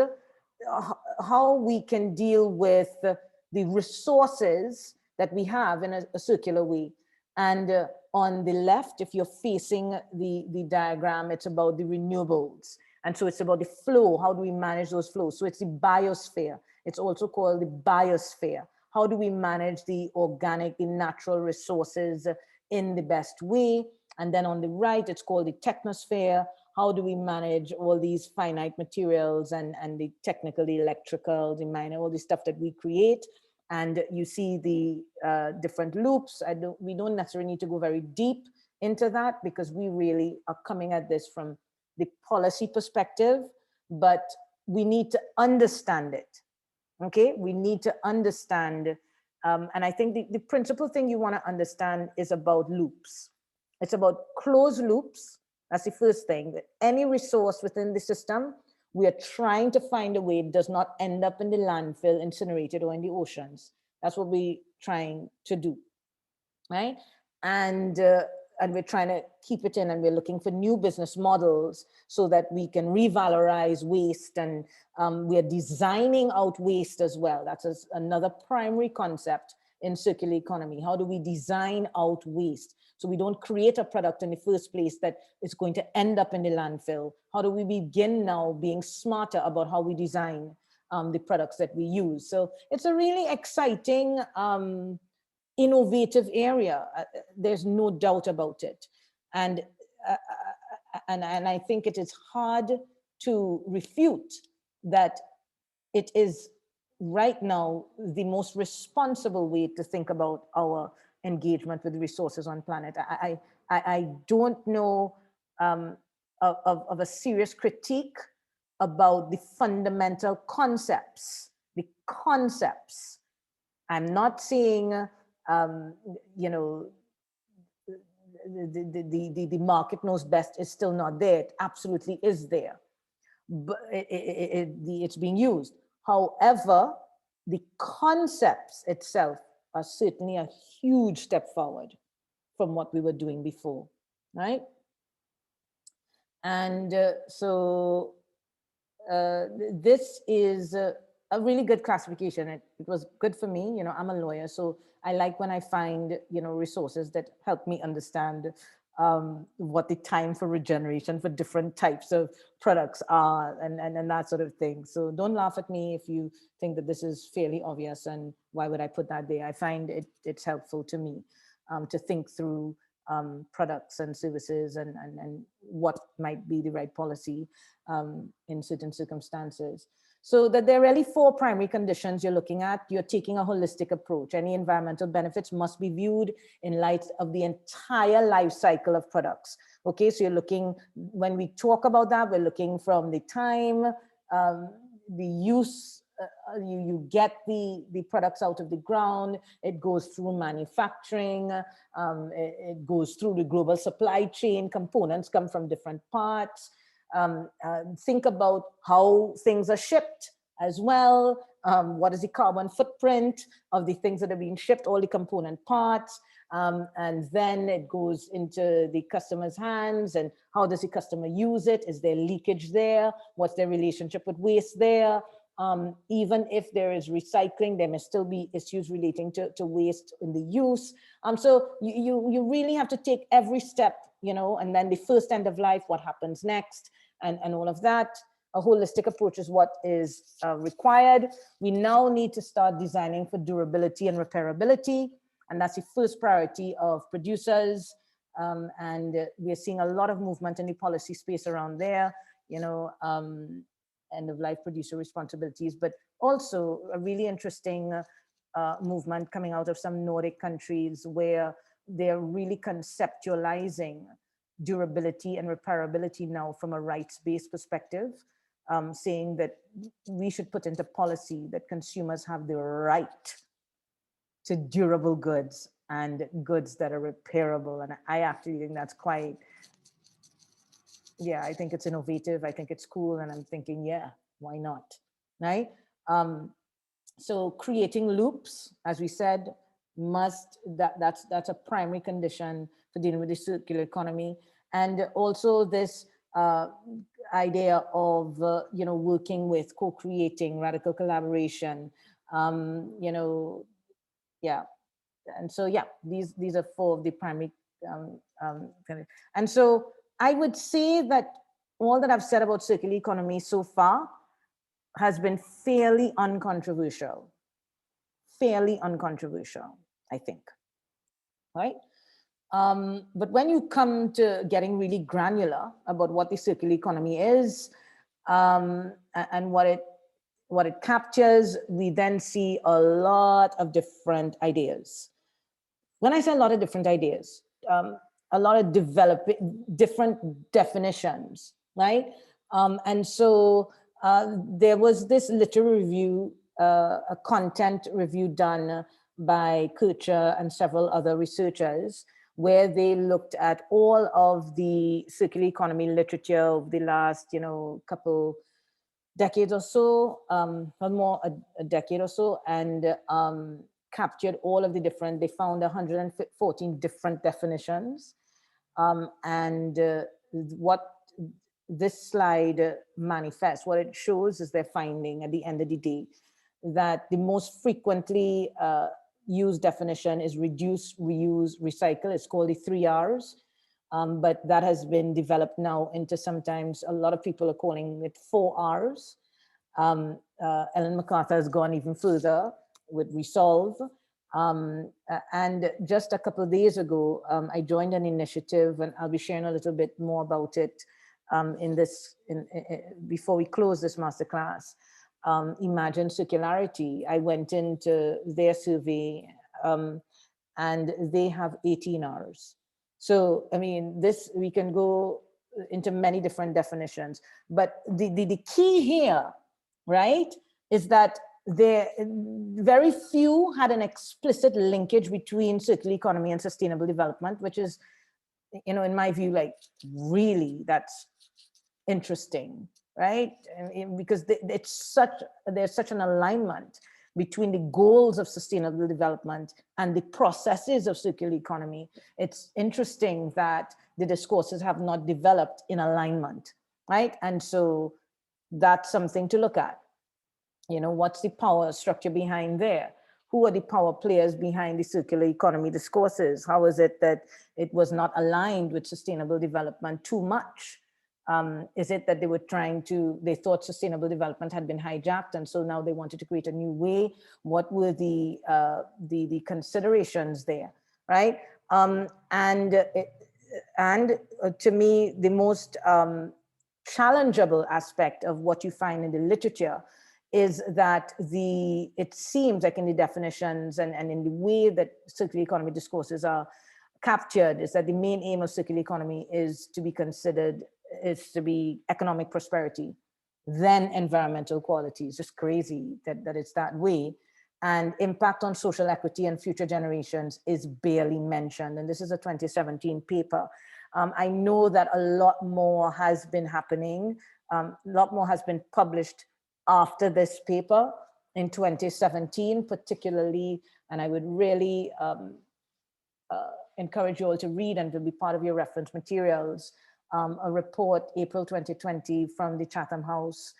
how we can deal with the resources that we have in a circular way. And on the left, if you're facing the diagram, it's about the renewables. And so it's about the flow. How do we manage those flows? So it's the biosphere. It's also called the biosphere. How do we manage the organic, the natural resources in the best way? And then on the right, it's called the technosphere. How do we manage all these finite materials and the technical, the electrical, the minor, all the stuff that we create? And you see the different loops. We don't necessarily need to go very deep into that, because we really are coming at this from the policy perspective, but we need to understand it. Okay, we need to understand. And I think the principal thing you want to understand is about loops. It's about closed loops. That's the first thing. That any resource within the system, we are trying to find a way it does not end up in the landfill, incinerated, or in the oceans. That's what we're trying to do, right? And we're trying to keep it in, and we're looking for new business models so that we can revalorize waste, and we are designing out waste as well. That's another primary concept in circular economy. How do we design out waste so we don't create a product in the first place that is going to end up in the landfill? How do we begin now being smarter about how we design the products that we use? So it's a really exciting, innovative area. There's no doubt about it. And I think it is hard to refute that it is right now the most responsible way to think about our engagement with resources on planet. I don't know of a serious critique about the fundamental concepts, the concepts. I'm not saying the market knows best is still not there. It absolutely is there, but it's being used. However, the concepts itself are certainly a huge step forward from what we were doing before, right? And this is a really good classification. It was good for me. I'm a lawyer, so I like when I find, resources that help me understand what the time for regeneration for different types of products are, and that sort of thing. So don't laugh at me if you think that this is fairly obvious and why would I put that there. I find it's helpful to me to think through products and services and what might be the right policy in certain circumstances. So that there are really 4 primary conditions you're looking at. You're taking a holistic approach. Any environmental benefits must be viewed in light of the entire life cycle of products. Okay, so you're looking, when we talk about that, we're looking from the time, the use, you get the products out of the ground, it goes through manufacturing, it goes through the global supply chain, components come from different parts. Think about how things are shipped as well, what is the carbon footprint of the things that are being shipped, all the component parts, and then it goes into the customer's hands, and how does the customer use it? Is there leakage there? What's their relationship with waste there? Even if there is recycling, there may still be issues relating to waste in the use. So you really have to take every step, and then the first end of life, what happens next, and all of that. A holistic approach is what is required. We now need to start designing for durability and repairability. And that's the first priority of producers. And we're seeing a lot of movement in the policy space around there, end of life producer responsibilities, but also a really interesting movement coming out of some Nordic countries where they're really conceptualizing durability and repairability now from a rights-based perspective. Saying that we should put into policy that consumers have the right to durable goods and goods that are repairable. And I actually think that's quite, I think it's innovative. I think it's cool. And I'm thinking, yeah, why not, right? So creating loops, as we said, that's a primary condition for dealing with the circular economy. And also this idea of working with co-creating, radical collaboration, and so these are four of the primary and so I would say that all that I've said about circular economy so far has been fairly uncontroversial, I think, right? But when you come to getting really granular about what the circular economy is and what it captures, we then see a lot of different ideas. When I say a lot of different ideas, a lot of different definitions, right? And so there was this literary review, a content review done by Kircher and several other researchers, where they looked at all of the circular economy literature of the last, couple decades or so, or more, a decade or so, and captured all of the different, they found 114 different definitions. And what this slide manifests, what it shows is they're finding at the end of the day that the most frequently used definition is reduce, reuse, recycle. It's called the 3 R's. But that has been developed now into sometimes a lot of people are calling it 4 R's. Ellen MacArthur has gone even further with resolve. And just a couple of days ago, I joined an initiative, and I'll be sharing a little bit more about it before we close this masterclass. Imagine Circularity. I went into their survey and they have 18 R's. So, I mean, we can go into many different definitions, but the key here, right, is that very few had an explicit linkage between circular economy and sustainable development, which is, in my view, like really that's interesting, right? Because there's such an alignment between the goals of sustainable development and the processes of circular economy. It's interesting that the discourses have not developed in alignment, right? And so that's something to look at. What's the power structure behind there? Who are the power players behind the circular economy discourses? How is it that it was not aligned with sustainable development too much? Is it that they thought sustainable development had been hijacked, and so now they wanted to create a new way? What were the considerations there, right? And to me, the most challengeable aspect of what you find in the literature is that it seems like in the definitions and in the way that circular economy discourses are captured, is that the main aim of circular economy is to be economic prosperity, then environmental quality. It's just crazy that it's that way. And impact on social equity and future generations is barely mentioned. And this is a 2017 paper. I know that a lot more has been happening. A lot more has been published after this paper. in 2017, particularly, and I would really encourage you all to read and to be part of your reference materials, a report, April 2020, from the Chatham House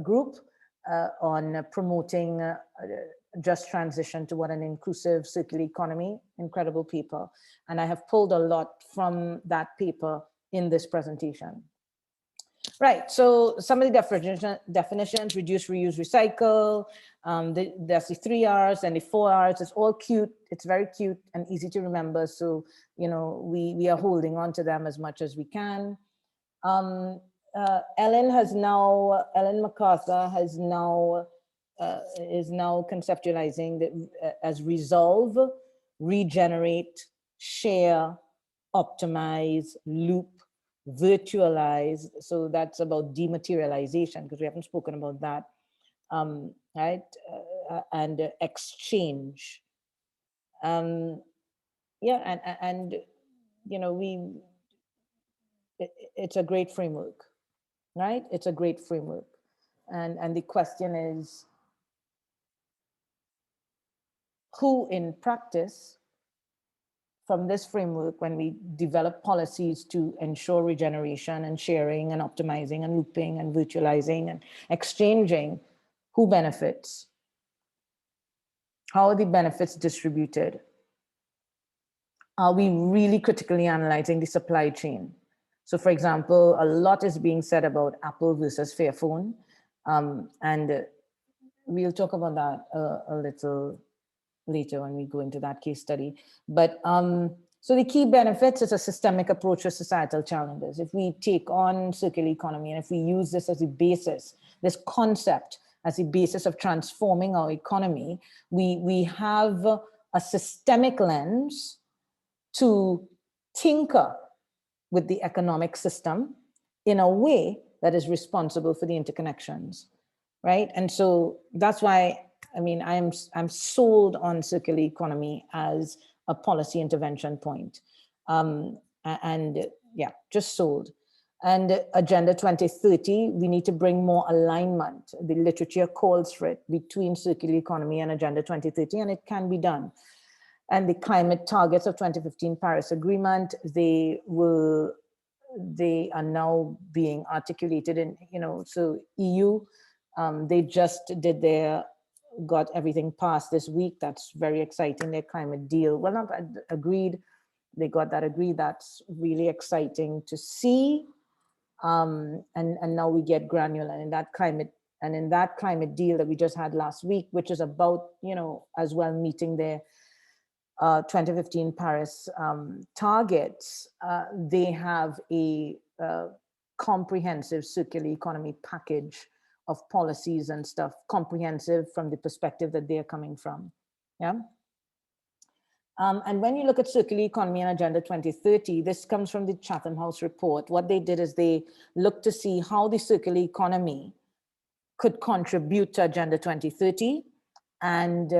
group on promoting just transition to what an inclusive circular economy, incredible paper. And I have pulled a lot from that paper in this presentation. Right, so some of the definitions, reduce, reuse, recycle, there's the 3 R's and the 4 R's. It's all cute, it's very cute and easy to remember. So, you know, we are holding on to them as much as we can. Ellen MacArthur has now, is now conceptualizing that as resolve, regenerate, share, optimize, loop, virtualize. So that's about dematerialization, because we haven't spoken about that, right? And exchange. Yeah, and you know, it's a great framework, right? It's a great framework. And the question is, who in practice from this framework, when we develop policies to ensure regeneration and sharing and optimizing and looping and virtualizing and exchanging, who benefits? How are the benefits distributed? Are we really critically analyzing the supply chain? So for example, a lot is being said about Apple versus Fairphone. And we'll talk about that a little later when we go into that case study. But so the key benefits is a systemic approach to societal challenges. If we take on circular economy and if we use this as a basis, this concept as a basis of transforming our economy, we have a systemic lens to tinker with the economic system in a way that is responsible for the interconnections, right? And so that's why, I mean, I'm sold on circular economy as a policy intervention point. And yeah, just sold. And Agenda 2030, we need to bring more alignment. The literature calls for it between circular economy and Agenda 2030, and it can be done. And the climate targets of 2015 Paris Agreement, they are now being articulated in, you know, so EU, they just did got everything passed this week. That's very exciting, their climate deal. Well, not agreed, they got that agreed. That's really exciting to see. And now we get granular in that climate, and in that climate deal that we just had last week, which is about, you know, as well meeting their 2015 Paris targets, they have a comprehensive circular economy package of policies and stuff, comprehensive from the perspective that they're coming from, yeah? And when you look at circular economy and Agenda 2030, this comes from the Chatham House report. What they did is they looked to see how the circular economy could contribute to Agenda 2030, and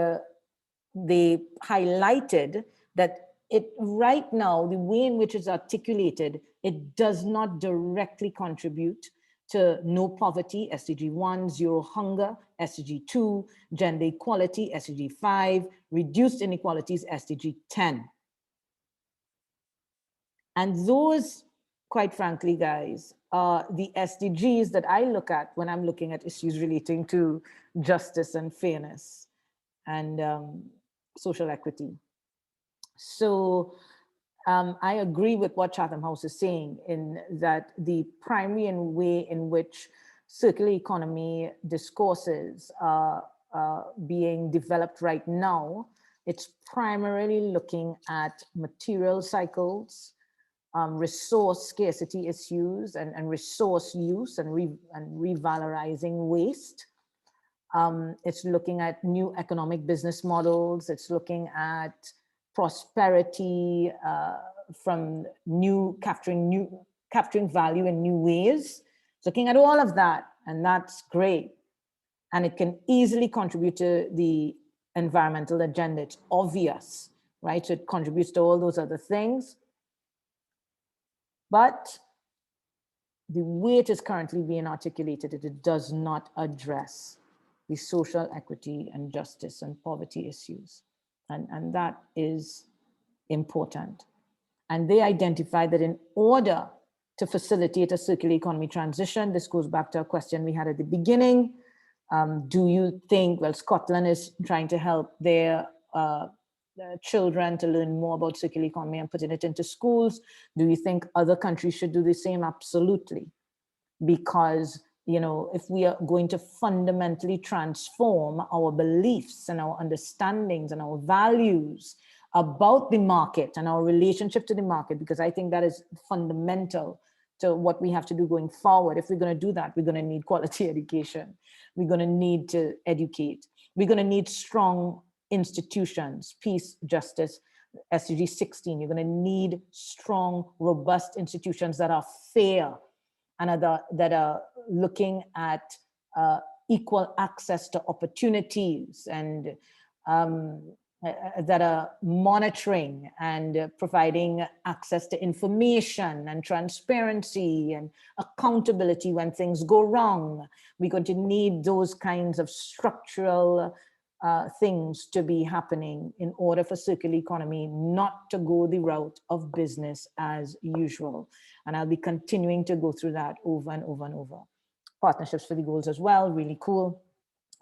they highlighted that right now, the way in which it's articulated, it does not directly contribute to no poverty, SDG 1, zero hunger, SDG 2, gender equality, SDG 5, reduced inequalities, SDG 10. And those, quite frankly, guys, are the SDGs that I look at when I'm looking at issues relating to justice and fairness and social equity. So I agree with what Chatham House is saying, in that the primary way in which circular economy discourses are being developed right now, it's primarily looking at material cycles, resource scarcity issues, and resource use and revalorizing waste. It's looking at new economic business models. It's looking at prosperity from capturing value in new ways. It's looking at all of that, and that's great. And it can easily contribute to the environmental agenda. It's obvious, right? So it contributes to all those other things. But the way it is currently being articulated, it does not address the social equity and justice and poverty issues. And that is important. And they identified that in order to facilitate a circular economy transition, this goes back to a question we had at the beginning. Do you think, well, Scotland is trying to help their children to learn more about circular economy and putting it into schools. Do you think other countries should do the same? Absolutely. Because, you know, if we are going to fundamentally transform our beliefs and our understandings and our values about the market and our relationship to the market, because I think that is fundamental to what we have to do going forward. If we're going to do that, we're going to need quality education. We're going to need to educate. We're going to need strong institutions, peace, justice, SDG 16. You're going to need strong, robust institutions that are fair and that are looking at equal access to opportunities and that are monitoring and providing access to information and transparency and accountability when things go wrong. We're going to need those kinds of structural things to be happening in order for circular economy not to go the route of business as usual. And I'll be continuing to go through that over and over and over. Partnerships for the goals as well, really cool.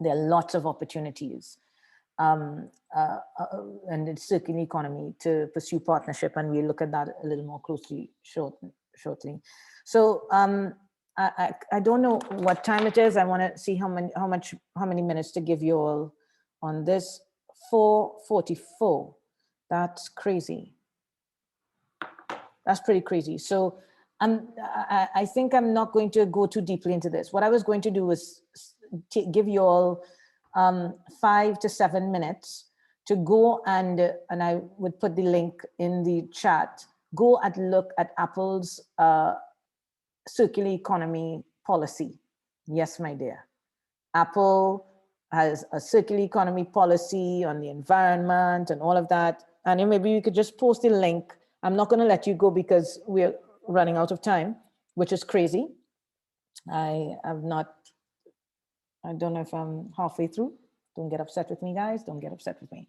There are lots of opportunities. And it's circular economy to pursue partnership, and we'll look at that a little more closely shortly. So I don't know what time it is. I want to see how many minutes to give you all on this. 4:44. That's crazy. That's pretty crazy. So I think I'm not going to go too deeply into this. What I was going to do was give you all 5 to 7 minutes to go and I would put the link in the chat, go and look at Apple's circular economy policy. Yes, my dear. Apple has a circular economy policy on the environment and all of that. And maybe you could just post the link. I'm not going to let you go because we're running out of time, which is crazy. I don't know if I'm halfway through. Don't get upset with me, guys. Don't get upset with me.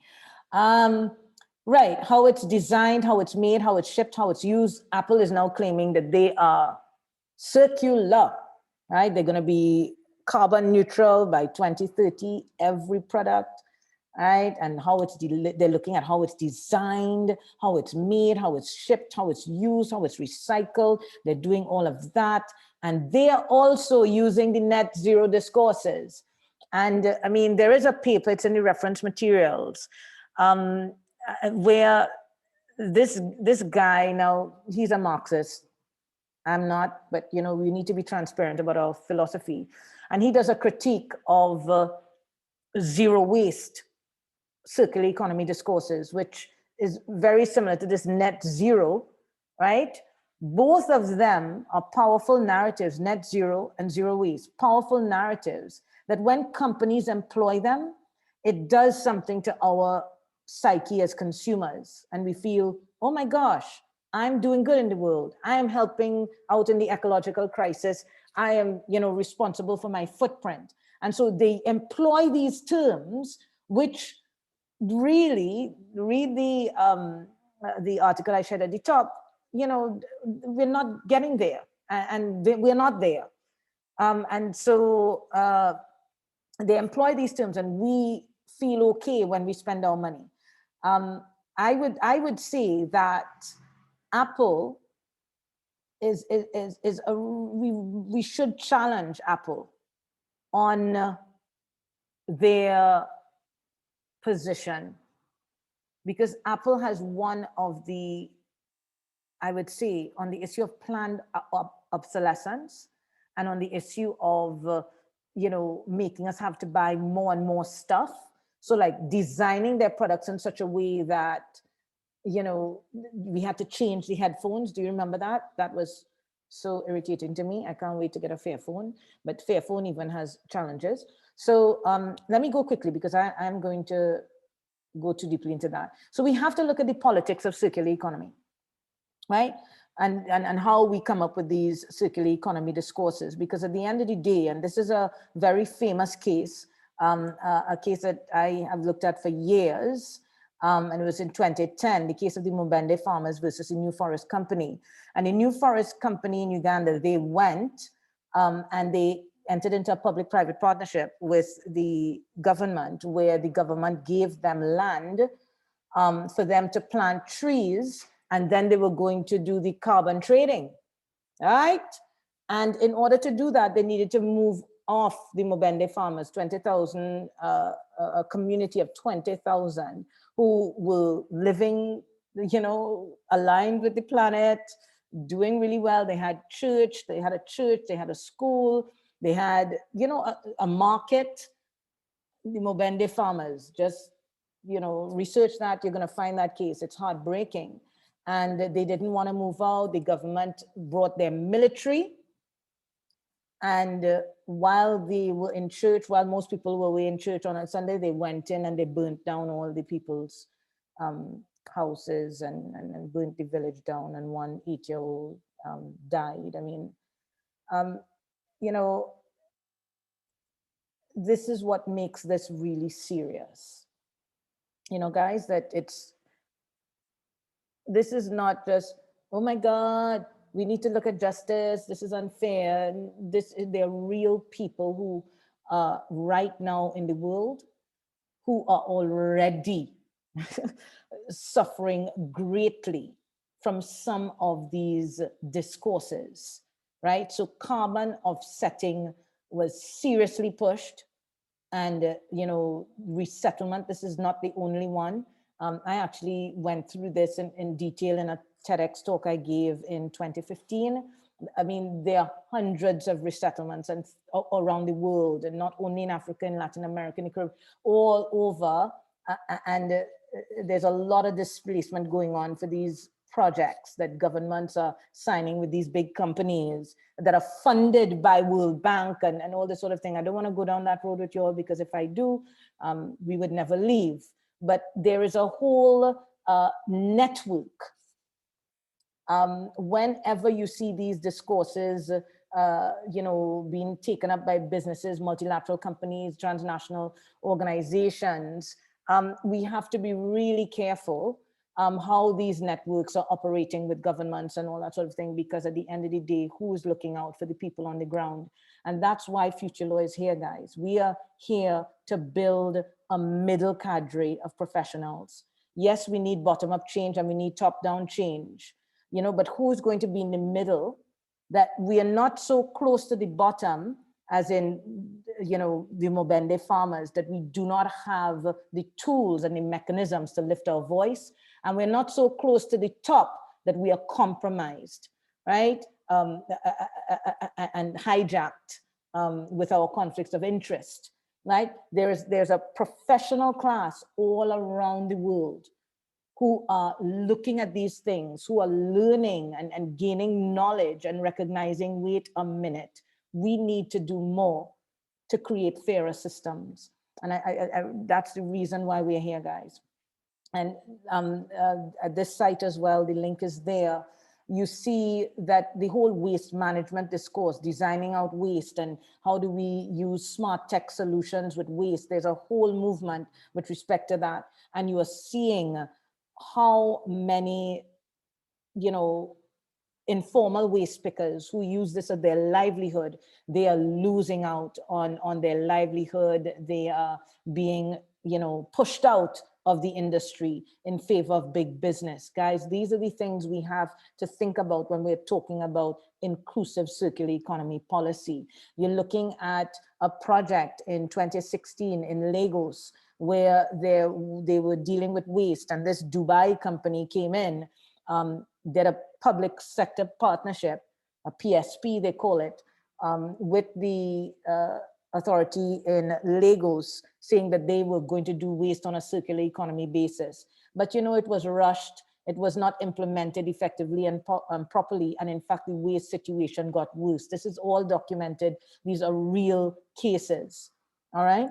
Right, how it's designed, how it's made, how it's shipped, how it's used. Apple is now claiming that they are circular, right? They're going to be carbon neutral by 2030, every product, right? And how it's, they're looking at how it's designed, how it's made, how it's shipped, how it's used, how it's recycled. They're doing all of that. And they are also using the net zero discourses. And I mean, there is a paper, it's in the reference materials, where this guy, now he's a Marxist. I'm not, but you know, we need to be transparent about our philosophy. And he does a critique of zero waste circular economy discourses, which is very similar to this net zero, right? Both of them are powerful narratives, net zero and zero waste, powerful narratives that when companies employ them, it does something to our psyche as consumers. And we feel, oh my gosh, I'm doing good in the world. I am helping out in the ecological crisis. I am, you know, responsible for my footprint. And so they employ these terms, which really, read the article I shared at the top, you know, we're not getting there, and we're not there. And so they employ these terms, and we feel okay when we spend our money. I would say that Apple we should challenge Apple on their position, because Apple has one of the, I would say, on the issue of planned obsolescence and on the issue of, you know, making us have to buy more and more stuff. So like designing their products in such a way that, you know, we had to change the headphones. Do you remember that? That was so irritating to me. I can't wait to get a Fairphone, but Fairphone even has challenges. So let me go quickly because I'm going to go too deeply into that. So we have to look at the politics of circular economy, right? And how we come up with these circular economy discourses, because at the end of the day, and this is a very famous case, a case that I have looked at for years, and it was in 2010, the case of the Mubende farmers versus the New Forest Company. And the New Forest Company in Uganda, they went and they entered into a public-private partnership with the government, where the government gave them land for them to plant trees, and then they were going to do the carbon trading, right? And in order to do that, they needed to move off the Mubende farmers, 20,000, a community of 20,000 who were living, you know, aligned with the planet, doing really well. They had church, they had a school, they had, you know, a market. The Mubende farmers, just, you know, research that, you're going to find that case. It's heartbreaking. And they didn't want to move out. The government brought their military. And while they were in church, while most people were away in church on a Sunday, they went in and they burnt down all the people's houses and burnt the village down. And one 8-year-old died. I mean, you know, this is what makes this really serious. You know, guys, that this is not just, oh my God, we need to look at justice, this is unfair. They're real people who are right now in the world who are already suffering greatly from some of these discourses, right? So carbon offsetting was seriously pushed, and you know, resettlement, this is not the only one. I actually went through this in detail in a TEDx talk I gave in 2015. I mean, there are hundreds of resettlements and around the world, and not only in Africa and Latin America, in the Caribbean, all over. And there's a lot of displacement going on for these projects that governments are signing with these big companies that are funded by World Bank and all this sort of thing. I don't want to go down that road with you all, because if I do, we would never leave. But there is a whole network. Whenever you see these discourses, you know, being taken up by businesses, multilateral companies, transnational organizations, we have to be really careful how these networks are operating with governments and all that sort of thing, because at the end of the day, who's looking out for the people on the ground? And that's why Future Law is here, guys. We are here to build a middle cadre of professionals. Yes, we need bottom-up change and we need top-down change, you know, but who's going to be in the middle, that we are not so close to the bottom as in, you know, the Mubende farmers, that we do not have the tools and the mechanisms to lift our voice. And we're not so close to the top that we are compromised, right? And hijacked with our conflicts of interest, right? There's a professional class all around the world who are looking at these things, who are learning and gaining knowledge and recognizing, wait a minute, we need to do more to create fairer systems. And that's the reason why we're here, guys. And at this site as well, the link is there. You see that the whole waste management discourse, designing out waste and how do we use smart tech solutions with waste, there's a whole movement with respect to that. And you are seeing how many, you know, informal waste pickers who use this as their livelihood, they are losing out on their livelihood. They are being, you know, pushed out of the industry in favor of big business. Guys, these are the things we have to think about when we're talking about inclusive circular economy policy. You're looking at a project in 2016 in Lagos where they were dealing with waste, and this Dubai company came in, did a public sector partnership, a PSP they call it, with the authority in Lagos, saying that they were going to do waste on a circular economy basis. But you know, it was rushed, it was not implemented effectively and properly, and in fact the waste situation got worse. This is all documented. These are real cases, all right?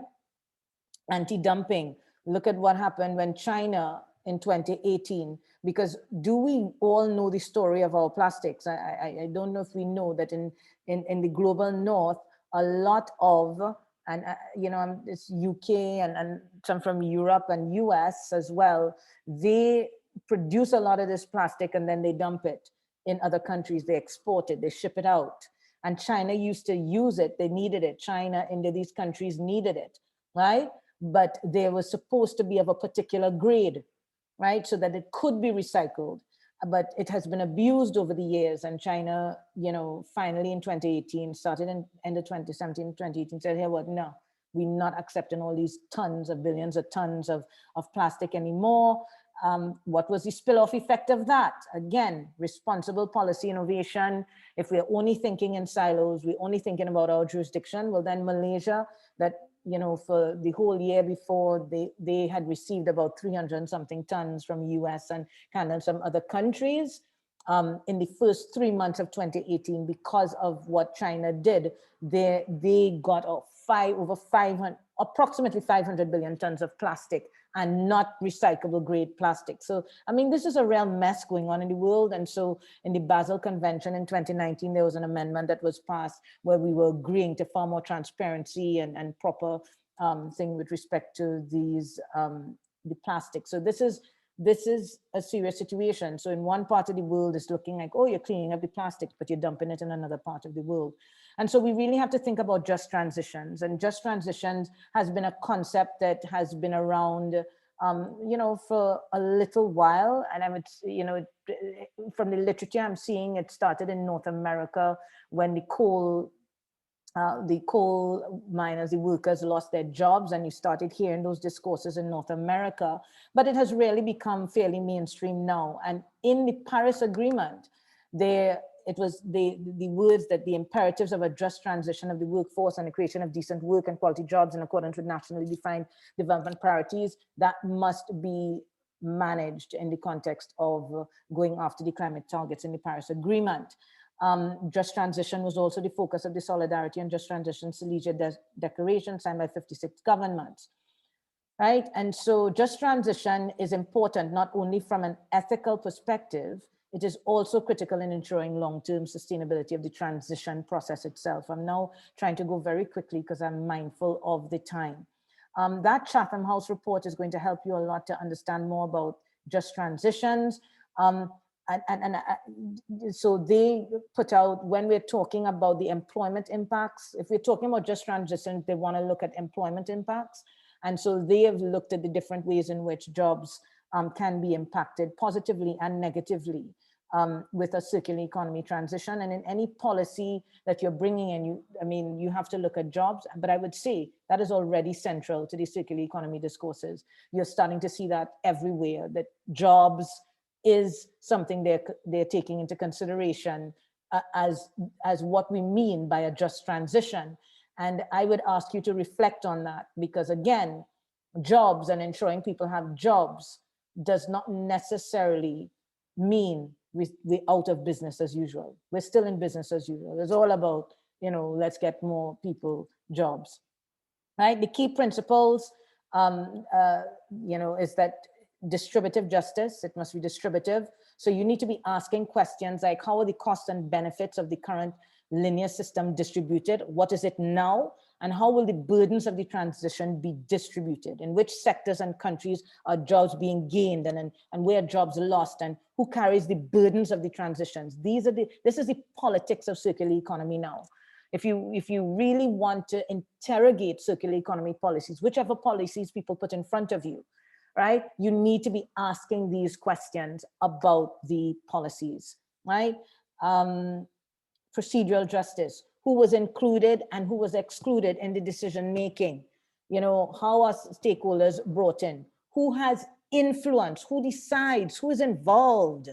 Anti-dumping, look at what happened when China in 2018, because do we all know the story of our plastics? I don't know if we know that in the global north, a lot of and you know, it's UK and some from Europe and US as well. They produce a lot of this plastic and then they dump it in other countries. They export it, they ship it out. And China used to use it, they needed it. China, India, these countries needed it, right? But they were supposed to be of a particular grade, right? So that it could be recycled. But it has been abused over the years, and China, you know, finally in 2018, started in end of 2017, 2018, said, hey, what, no, we're not accepting all these tons of billions of tons of plastic anymore. What was the spill-off effect of that? Again, responsible policy innovation. If we're only thinking in silos, we're only thinking about our jurisdiction, well then Malaysia, that, you know, for the whole year before, they had received about 300 and something tons from US and Canada and some other countries. In the first 3 months of 2018, because of what China did, they got approximately 500 billion tons of plastic, and not recyclable grade plastic. So, I mean, this is a real mess going on in the world. And so in the Basel Convention in 2019, there was an amendment that was passed where we were agreeing to far more transparency and proper thing with respect to these, the plastic. So this is a serious situation. So in one part of the world, it's looking like, oh, you're cleaning up the plastic, but you're dumping it in another part of the world. And so we really have to think about just transitions. And just transitions has been a concept that has been around, you know, for a little while. And I would, you know, from the literature I'm seeing, it started in North America when the coal miners, the workers lost their jobs, and you started hearing those discourses in North America, but it has really become fairly mainstream now. And in the Paris Agreement, it was the words that the imperatives of a just transition of the workforce and the creation of decent work and quality jobs in accordance with nationally defined development priorities, that must be managed in the context of going after the climate targets in the Paris Agreement. Just transition was also the focus of the Solidarity and Just Transition Collegiate Declaration signed by 56 governments, right? And so just transition is important, not only from an ethical perspective, it is also critical in ensuring long-term sustainability of the transition process itself. I'm now trying to go very quickly because I'm mindful of the time. That Chatham House report is going to help you a lot to understand more about just transitions. So they put out, when we're talking about the employment impacts, if we're talking about just transition, they want to look at employment impacts. And so they have looked at the different ways in which jobs can be impacted positively and negatively with a circular economy transition. And in any policy that you're bringing in, you have to look at jobs, but I would say that is already central to the circular economy discourses. You're starting to see that everywhere, that jobs is something they're taking into consideration as what we mean by a just transition. And I would ask you to reflect on that, because again, jobs and ensuring people have jobs does not necessarily mean we're out of business as usual. We're still in business as usual. It's all about, let's get more people jobs, right? The key principles, is that distributive justice, it must be distributive. So you need to be asking questions like, how are the costs and benefits of the current linear system distributed? What is it now? And how will the burdens of the transition be distributed? In which sectors and countries are jobs being gained, and where jobs are lost, and who carries the burdens of the transitions? This is the politics of circular economy now. If you really want to interrogate circular economy policies, whichever policies people put in front of you, right? You need to be asking these questions about the policies, right? Procedural justice, who was included and who was excluded in the decision making? How are stakeholders brought in? Who has influence? Who decides? Who is involved?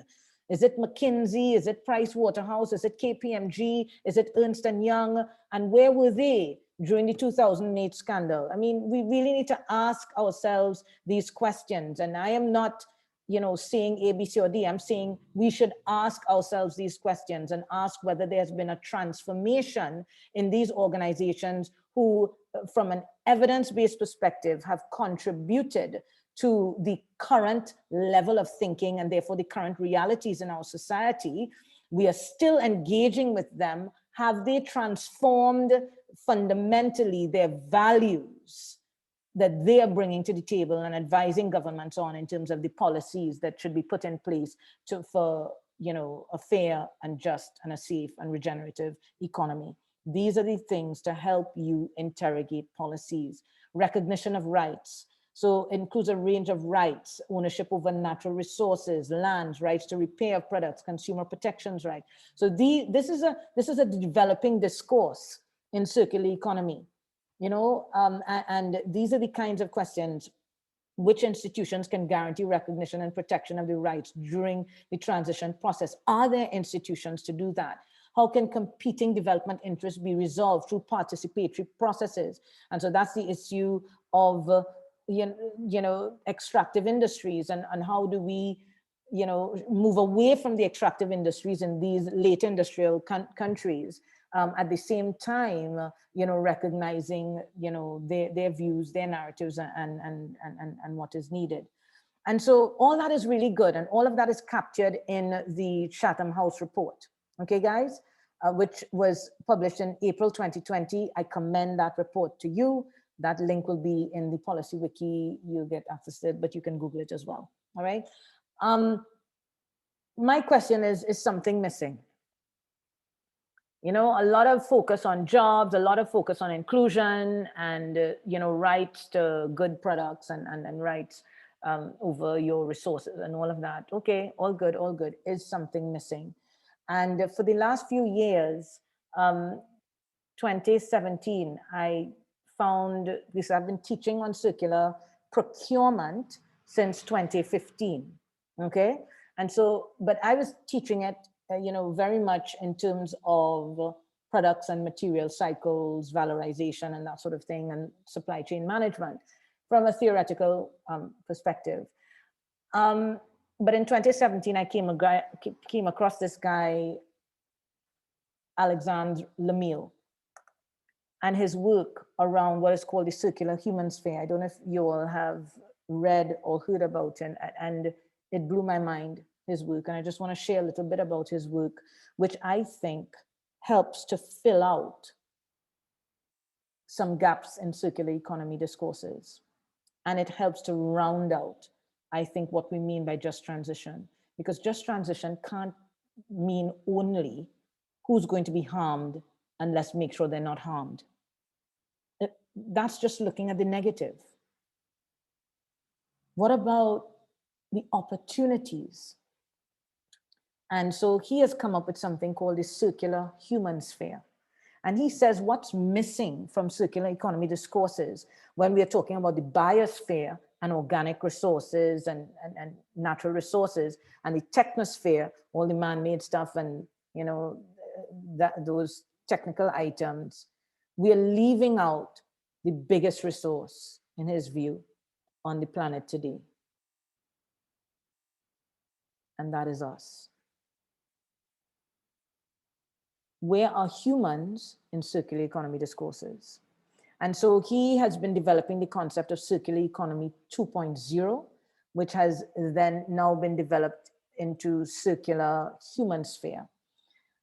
Is it McKinsey? Is it Price Waterhouse? Is it KPMG? Is it Ernst & Young? And where were they during the 2008 scandal? I mean, we really need to ask ourselves these questions. And I am not, saying A, B, C, or D. I'm saying we should ask ourselves these questions and ask whether there's been a transformation in these organizations who, from an evidence-based perspective, have contributed to the current level of thinking and therefore the current realities in our society. We are still engaging with them. Have they transformed fundamentally their values that they are bringing to the table and advising governments on in terms of the policies that should be put in place for a fair and just and a safe and regenerative economy. These are the things to help you interrogate policies. Recognition of rights. So it includes a range of rights: ownership over natural resources, lands, rights to repair of products, consumer protections right. So this is a developing discourse in circular economy, and these are the kinds of questions. Which institutions can guarantee recognition and protection of the rights during the transition process? Are there institutions to do that? How can competing development interests be resolved through participatory processes? And so that's the issue of extractive industries, and how do we move away from the extractive industries in these late industrial countries, at the same time recognizing their views, their narratives, and what is needed. And so all that is really good, and all of that is captured in the Chatham House report, okay guys, which was published in April 2020. I commend that report to you. That link will be in the policy wiki. You'll get access to it, but you can Google it as well. All right. My question is something missing? A lot of focus on jobs, a lot of focus on inclusion, and rights to good products, and rights over your resources and all of that. Okay, all good, all good. Is something missing? And for the last few years, 2017, I found this. I've been teaching on circular procurement since 2015. Okay, and so, but I was teaching it very much in terms of products and material cycles, valorization, and that sort of thing, and supply chain management from a theoretical perspective. But in 2017, I came across this guy, Alexandre Lemieux, and his work around what is called the circular human sphere. I don't know if you all have read or heard about it, and it blew my mind, his work. And I just want to share a little bit about his work, which I think helps to fill out some gaps in circular economy discourses. And it helps to round out, I think, what we mean by just transition. Because just transition can't mean only who's going to be harmed, and let's make sure they're not harmed. That's just looking at the negative. What about the opportunities? And so he has come up with something called the circular human sphere. And he says what's missing from circular economy discourses when we are talking about the biosphere and organic resources and natural resources, and the technosphere, all the man-made stuff, and those technical items, we are leaving out the biggest resource, in his view, on the planet today. And that is us. Where are humans in circular economy discourses? And so he has been developing the concept of circular economy 2.0, which has then now been developed into circular human sphere.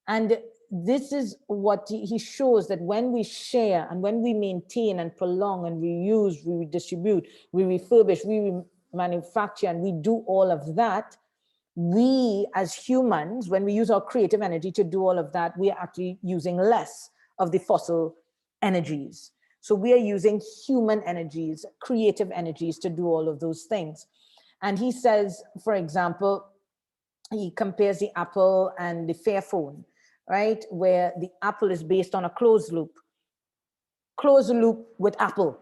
And this is what he shows, that when we share and when we maintain and prolong and reuse, we redistribute, we refurbish, we manufacture, and we do all of that, we as humans, when we use our creative energy to do all of that, we are actually using less of the fossil energies. So we are using human energies, creative energies to do all of those things. And he says, for example, he compares the Apple and the Fairphone, right? Where the Apple is based on a closed loop with Apple.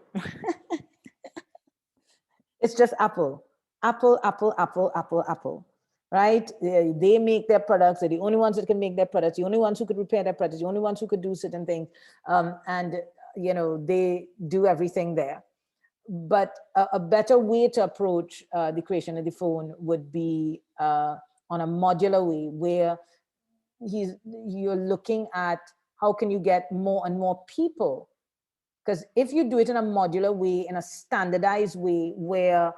It's just Apple, Apple, Apple, Apple, Apple, Apple. Right? They make their products. They're the only ones that can make their products, the only ones who could repair their products, the only ones who could do certain things. And they do everything there. But a better way to approach the creation of the phone would be on a modular way, where you're looking at how can you get more and more people. Because if you do it in a modular way, in a standardized way, where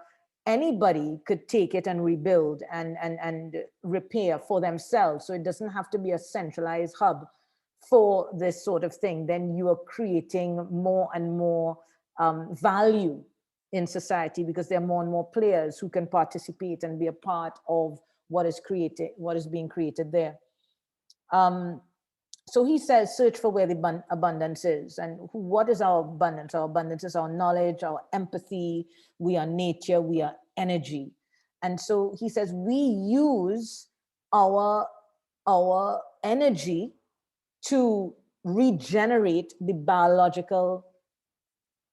anybody could take it and rebuild and repair for themselves. So it doesn't have to be a centralized hub for this sort of thing, then you are creating more and more value in society, because there are more and more players who can participate and be a part of what is created, what is being created there. So he says, search for where the abundance is. And what is our abundance? Our abundance is our knowledge, our empathy. We are nature, we are energy. And so he says, we use our energy to regenerate the biological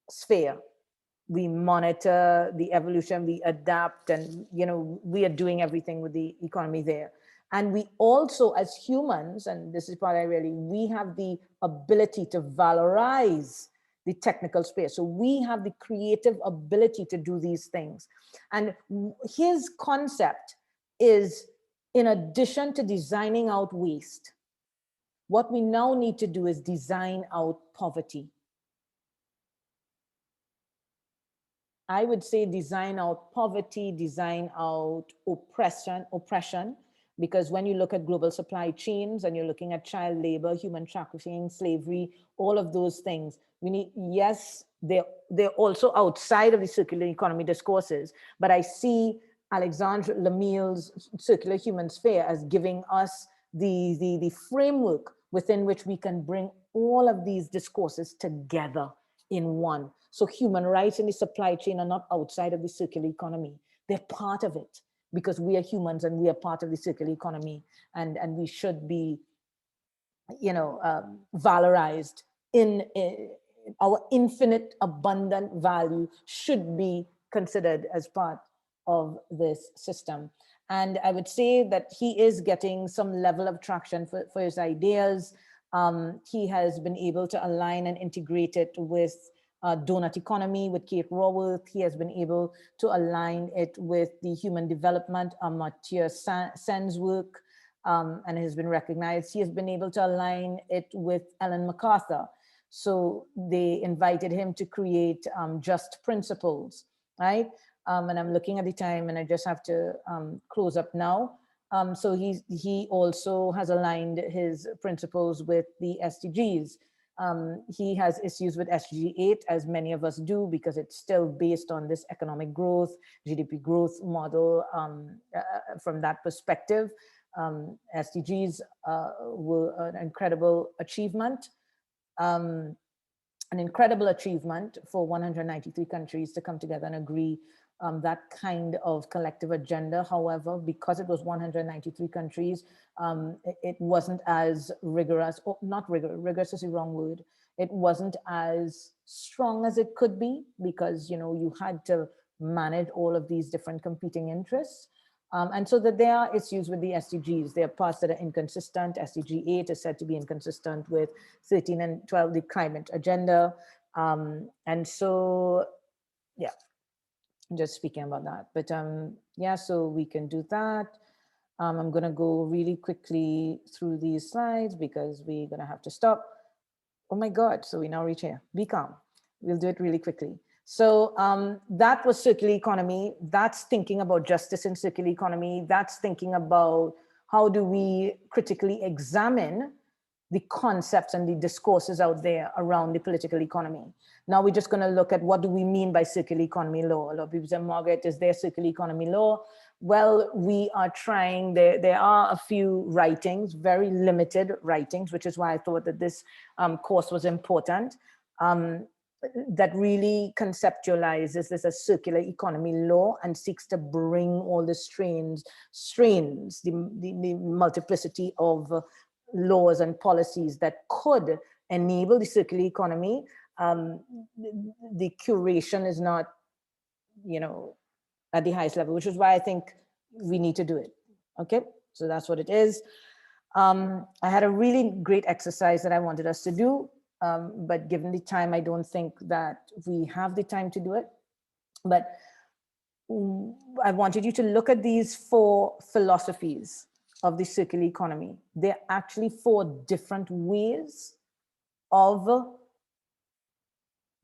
sphere. We monitor the evolution, we adapt, and we are doing everything with the economy there. And we also, as humans, and this is part we have the ability to valorize the technical space. So we have the creative ability to do these things. And his concept is, in addition to designing out waste, what we now need to do is design out poverty. I would say design out poverty, design out oppression, because when you look at global supply chains and you're looking at child labor, human trafficking, slavery, all of those things, we need, yes, they're also outside of the circular economy discourses, but I see Alexandre Lemaire's circular human sphere as giving us the framework within which we can bring all of these discourses together in one. So human rights in the supply chain are not outside of the circular economy. They're part of it, because we are humans and we are part of the circular economy, and we should be, valorized in our infinite abundant value should be considered as part of this system. And I would say that he is getting some level of traction for his ideas. He has been able to align and integrate it with donut economy with Kate Raworth. He has been able to align it with the human development, Amartya Sen's work, and has been recognized. He has been able to align it with Ellen MacArthur. So they invited him to create just principles, right? And I'm looking at the time and I just have to close up now. So he also has aligned his principles with the SDGs. He has issues with SDG 8, as many of us do, because it's still based on this economic growth, GDP growth model. From that perspective, SDGs were an incredible achievement. An incredible achievement for 193 countries to come together and agree that kind of collective agenda. However, because it was 193 countries, it wasn't as rigorous, or not rigorous is the wrong word. It wasn't as strong as it could be, because you had to manage all of these different competing interests. And so that there are issues with the SDGs. There are parts that are inconsistent. SDG 8 is said to be inconsistent with 13 and 12, the climate agenda. And so, yeah, just speaking about that. But yeah, so we can do that. I'm gonna go really quickly through these slides because we're gonna have to stop. Oh my God, so we now reach here. Be calm. We'll do it really quickly. So that was circular economy. That's thinking about justice in circular economy. That's thinking about how do we critically examine the concepts and the discourses out there around the political economy. Now we're just going to look at what do we mean by circular economy law. A lot of people say, Margaret, is there circular economy law? Well, we are trying, there are a few writings, very limited writings, which is why I thought that this course was important. That really conceptualizes this as circular economy law and seeks to bring all the strains, the multiplicity of laws and policies that could enable the circular economy. The curation is not, at the highest level, which is why I think we need to do it. Okay, so that's what it is. I had a really great exercise that I wanted us to do. But given the time, I don't think that we have the time to do it. But I wanted you to look at these 4 philosophies of the circular economy. They're actually 4 different ways of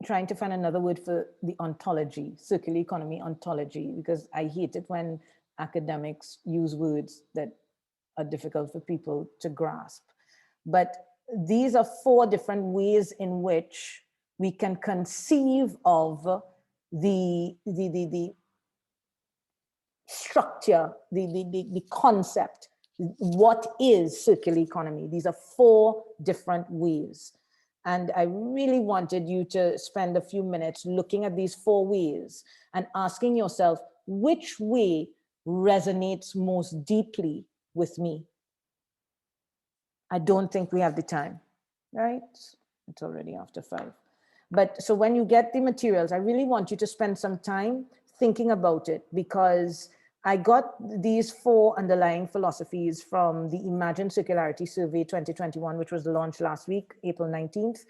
trying to find another word for the ontology, circular economy ontology, because I hate it when academics use words that are difficult for people to grasp. But these are 4 different ways in which we can conceive of the structure, the concept. What is circular economy? These are 4 different ways. And I really wanted you to spend a few minutes looking at these 4 ways and asking yourself, which way resonates most deeply with me? I don't think we have the time, right? It's already after 5. But so when you get the materials, I really want you to spend some time thinking about it, because I got these 4 underlying philosophies from the Imagine Circularity Survey 2021, which was launched last week, April 19th.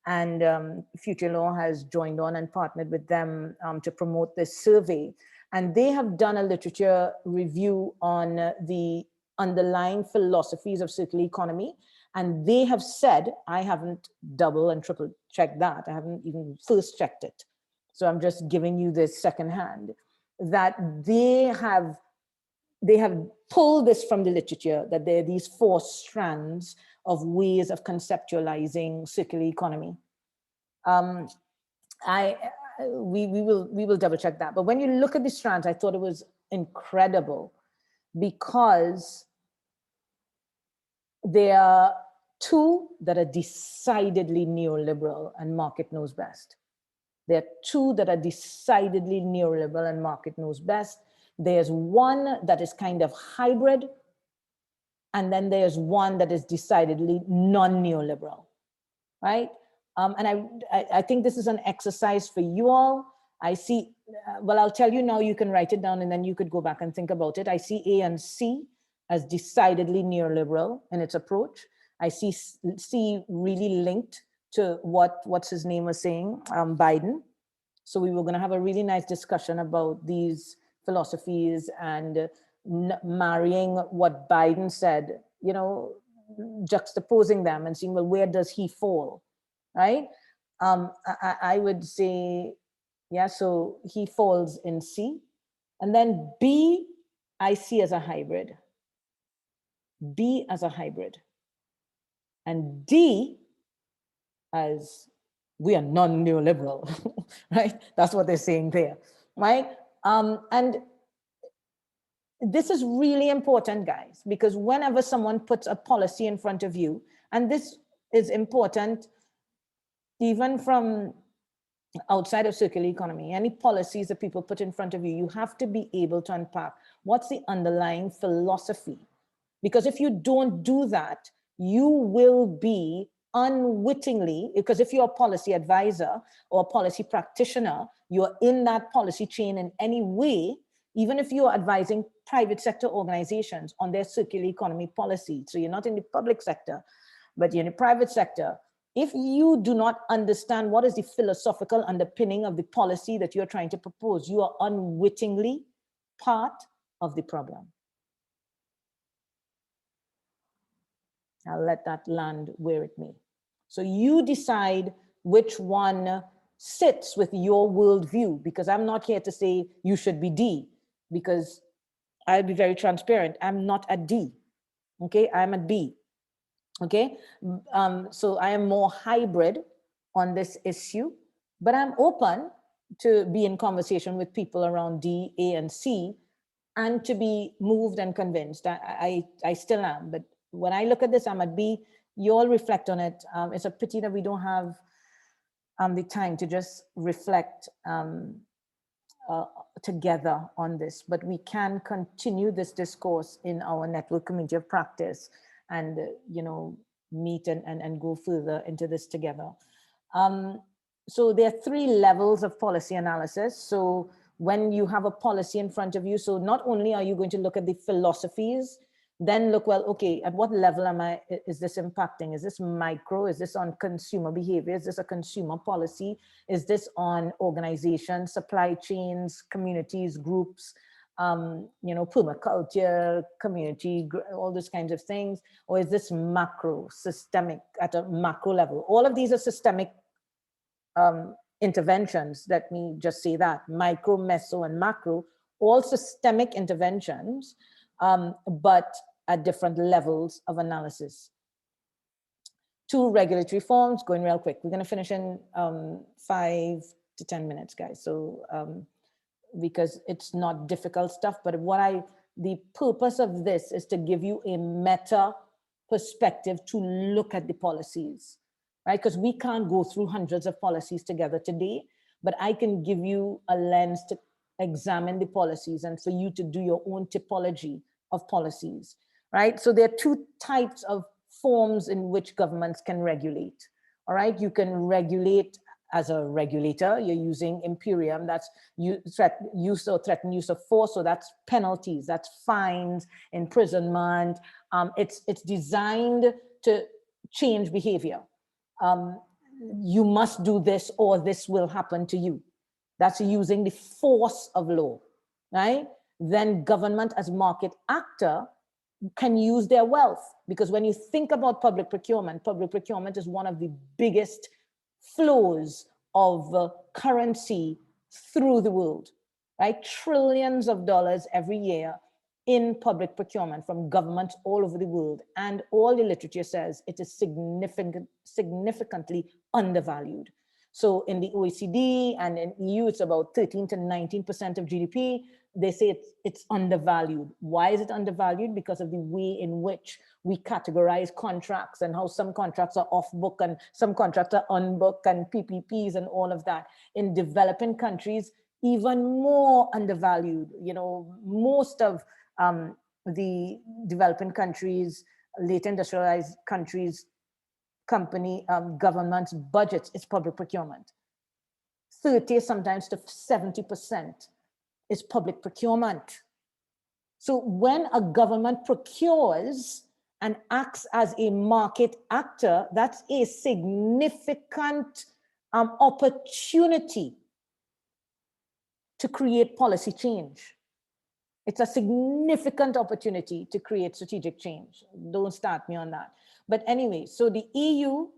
And Future Law has joined on and partnered with them to promote this survey. And they have done a literature review on the underlying philosophies of circular economy. And they have said, I haven't double and triple checked that. I haven't even first checked it. So I'm just giving you this secondhand, that they have pulled this from the literature, that there are these 4 strands of ways of conceptualizing circular economy. We will double check that. But when you look at the strands, I thought it was incredible, because there are 2 that are decidedly neoliberal and market knows best. There are 2 that are decidedly neoliberal and market knows best. There's 1 that is kind of hybrid, and then there's 1 that is decidedly non-neoliberal, right? And I think this is an exercise for you all. I see, well, I'll tell you now, you can write it down and then you could go back and think about it. I see A and C as decidedly neoliberal in its approach. I see C really linked to what's his name was saying, Biden. So we were going to have a really nice discussion about these philosophies and marrying what Biden said, you know, juxtaposing them and seeing, well, where does he fall, right? I would say, yeah, so he falls in C. And then B, I see as a hybrid. B as a hybrid. And D as we are non-neoliberal, right? That's what they're saying there, right? And this is really important, guys, because whenever someone puts a policy in front of you, and this is important even from outside of circular economy, any policies that people put in front of you, you have to be able to unpack what's the underlying philosophy. Because if you don't do that, you will be unwittingly, because if you're a policy advisor or a policy practitioner, you're in that policy chain in any way, even if you're advising private sector organizations on their circular economy policy. So you're not in the public sector, but you're in the private sector. If you do not understand what is the philosophical underpinning of the policy that you're trying to propose, you are unwittingly part of the problem. I'll let that land where it may. So you decide which one sits with your worldview, because I'm not here to say you should be D, because I'll be very transparent. I'm not at D, okay? I'm at B, okay? So I am more hybrid on this issue, but I'm open to be in conversation with people around D, A, and C, and to be moved and convinced. I still am, but when I look at this, I'm at B. You all reflect on it. It's a pity that we don't have the time to just reflect together on this, but we can continue this discourse in our network community of practice and, you know, meet and go further into this together. So there are 3 levels of policy analysis. So when you have a policy in front of you, so not only are you going to look at the philosophies, then look, well, okay, at what level is this impacting? Is this micro? Is this on consumer behavior? Is this a consumer policy? Is this on organizations, supply chains, communities, groups, you know, permaculture, community, all those kinds of things? Or is this macro, systemic, at a macro level? All of these are systemic interventions. Let me just say that. Micro, meso, and macro, all systemic interventions, but at different levels of analysis. 2 regulatory forms, going real quick. We're going to finish in 5 to 10 minutes, guys. So because it's not difficult stuff, but the purpose of this is to give you a meta perspective to look at the policies, right? Because we can't go through hundreds of policies together today, but I can give you a lens to examine the policies and for you to do your own typology of policies, right? So there are 2 types of forms in which governments can regulate, all right? You can regulate as a regulator, you're using imperium, that's use or threatened use of force, so that's penalties, that's fines, imprisonment. It's designed to change behavior. You must do this or this will happen to you. That's using the force of law, right? Then government as market actor can use their wealth, because when you think about public procurement is one of the biggest flows of currency through the world, right? Trillions of dollars every year in public procurement from governments all over the world. And all the literature says it is significantly undervalued. So in the OECD and in EU, it's about 13 to 19% of GDP. They say it's undervalued. Why is it undervalued? Because of the way in which we categorize contracts and how some contracts are off book and some contracts are on book and PPPs and all of that. In developing countries, even more undervalued. You know, most of the developing countries, late industrialized countries, government's budgets is public procurement. 30, sometimes to 70% is public procurement. So when a government procures and acts as a market actor, that's a significant opportunity to create policy change. It's a significant opportunity to create strategic change. Don't start me on that. But anyway, so the EU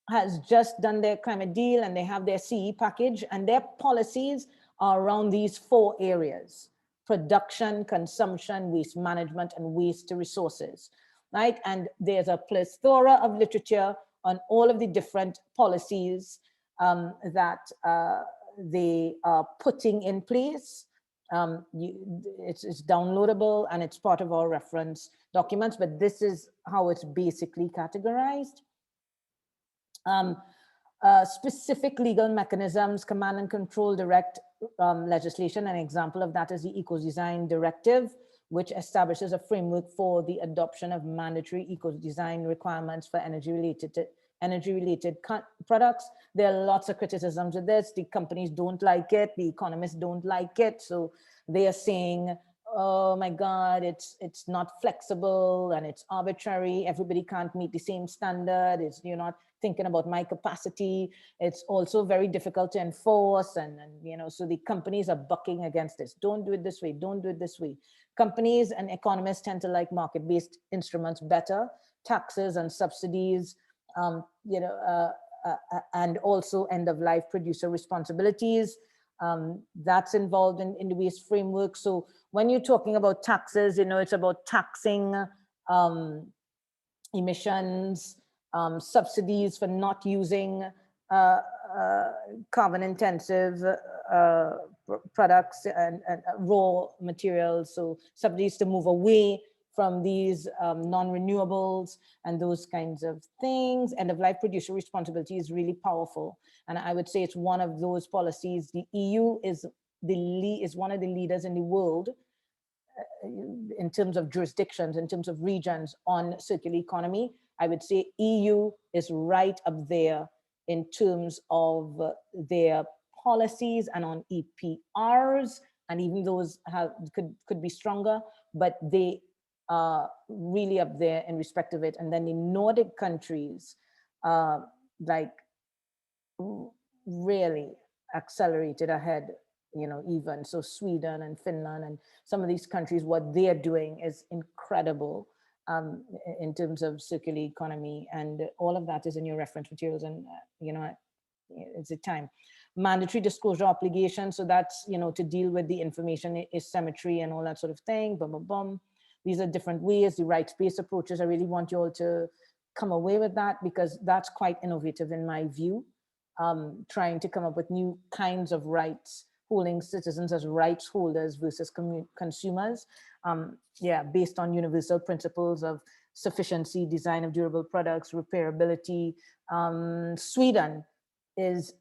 has just done their climate deal and they have their CE package, and their policies are around these 4 areas: production, consumption, waste management, and waste to resources, right? And there's a plethora of literature on all of the different policies that they are putting in place. It's downloadable and it's part of our reference documents, but this is how it's basically categorized. Specific legal mechanisms, command and control direct legislation. An example of that is the Eco-Design Directive, which establishes a framework for the adoption of mandatory eco-design requirements for energy-related products. There are lots of criticisms of this. The companies don't like it. The economists don't like it. So they are saying, oh my God, it's not flexible and it's arbitrary. Everybody can't meet the same standard. You're not thinking about my capacity. It's also very difficult to enforce. And you know, so the companies are bucking against this. Don't do it this way. Don't do it this way. Companies and economists tend to like market-based instruments better. Taxes and subsidies, and also end-of-life producer responsibilities. That's involved in the waste framework. So when you're talking about taxes, you know, it's about taxing emissions, subsidies for not using carbon-intensive products and raw materials. So subsidies to move away from these non-renewables and those kinds of things. End-of-life producer responsibility is really powerful. And I would say it's one of those policies. The EU is one of the leaders in the world in terms of jurisdictions, in terms of regions on circular economy. I would say EU is right up there in terms of their policies and on EPRs, and even those could be stronger, but they really up there in respect of it. And then the Nordic countries like really accelerated ahead, you know, even so Sweden and Finland and some of these countries, what they're doing is incredible in terms of circular economy, and all of that is in your reference materials. And you know, it's a time. Mandatory disclosure obligation, so that's, you know, to deal with the information asymmetry and all that sort of thing. Boom, boom, boom. These are different ways. The rights-based approaches, I really want you all to come away with that, because that's quite innovative in my view, trying to come up with new kinds of rights, holding citizens as rights holders versus consumers, based on universal principles of sufficiency, design of durable products, repairability. Sweden is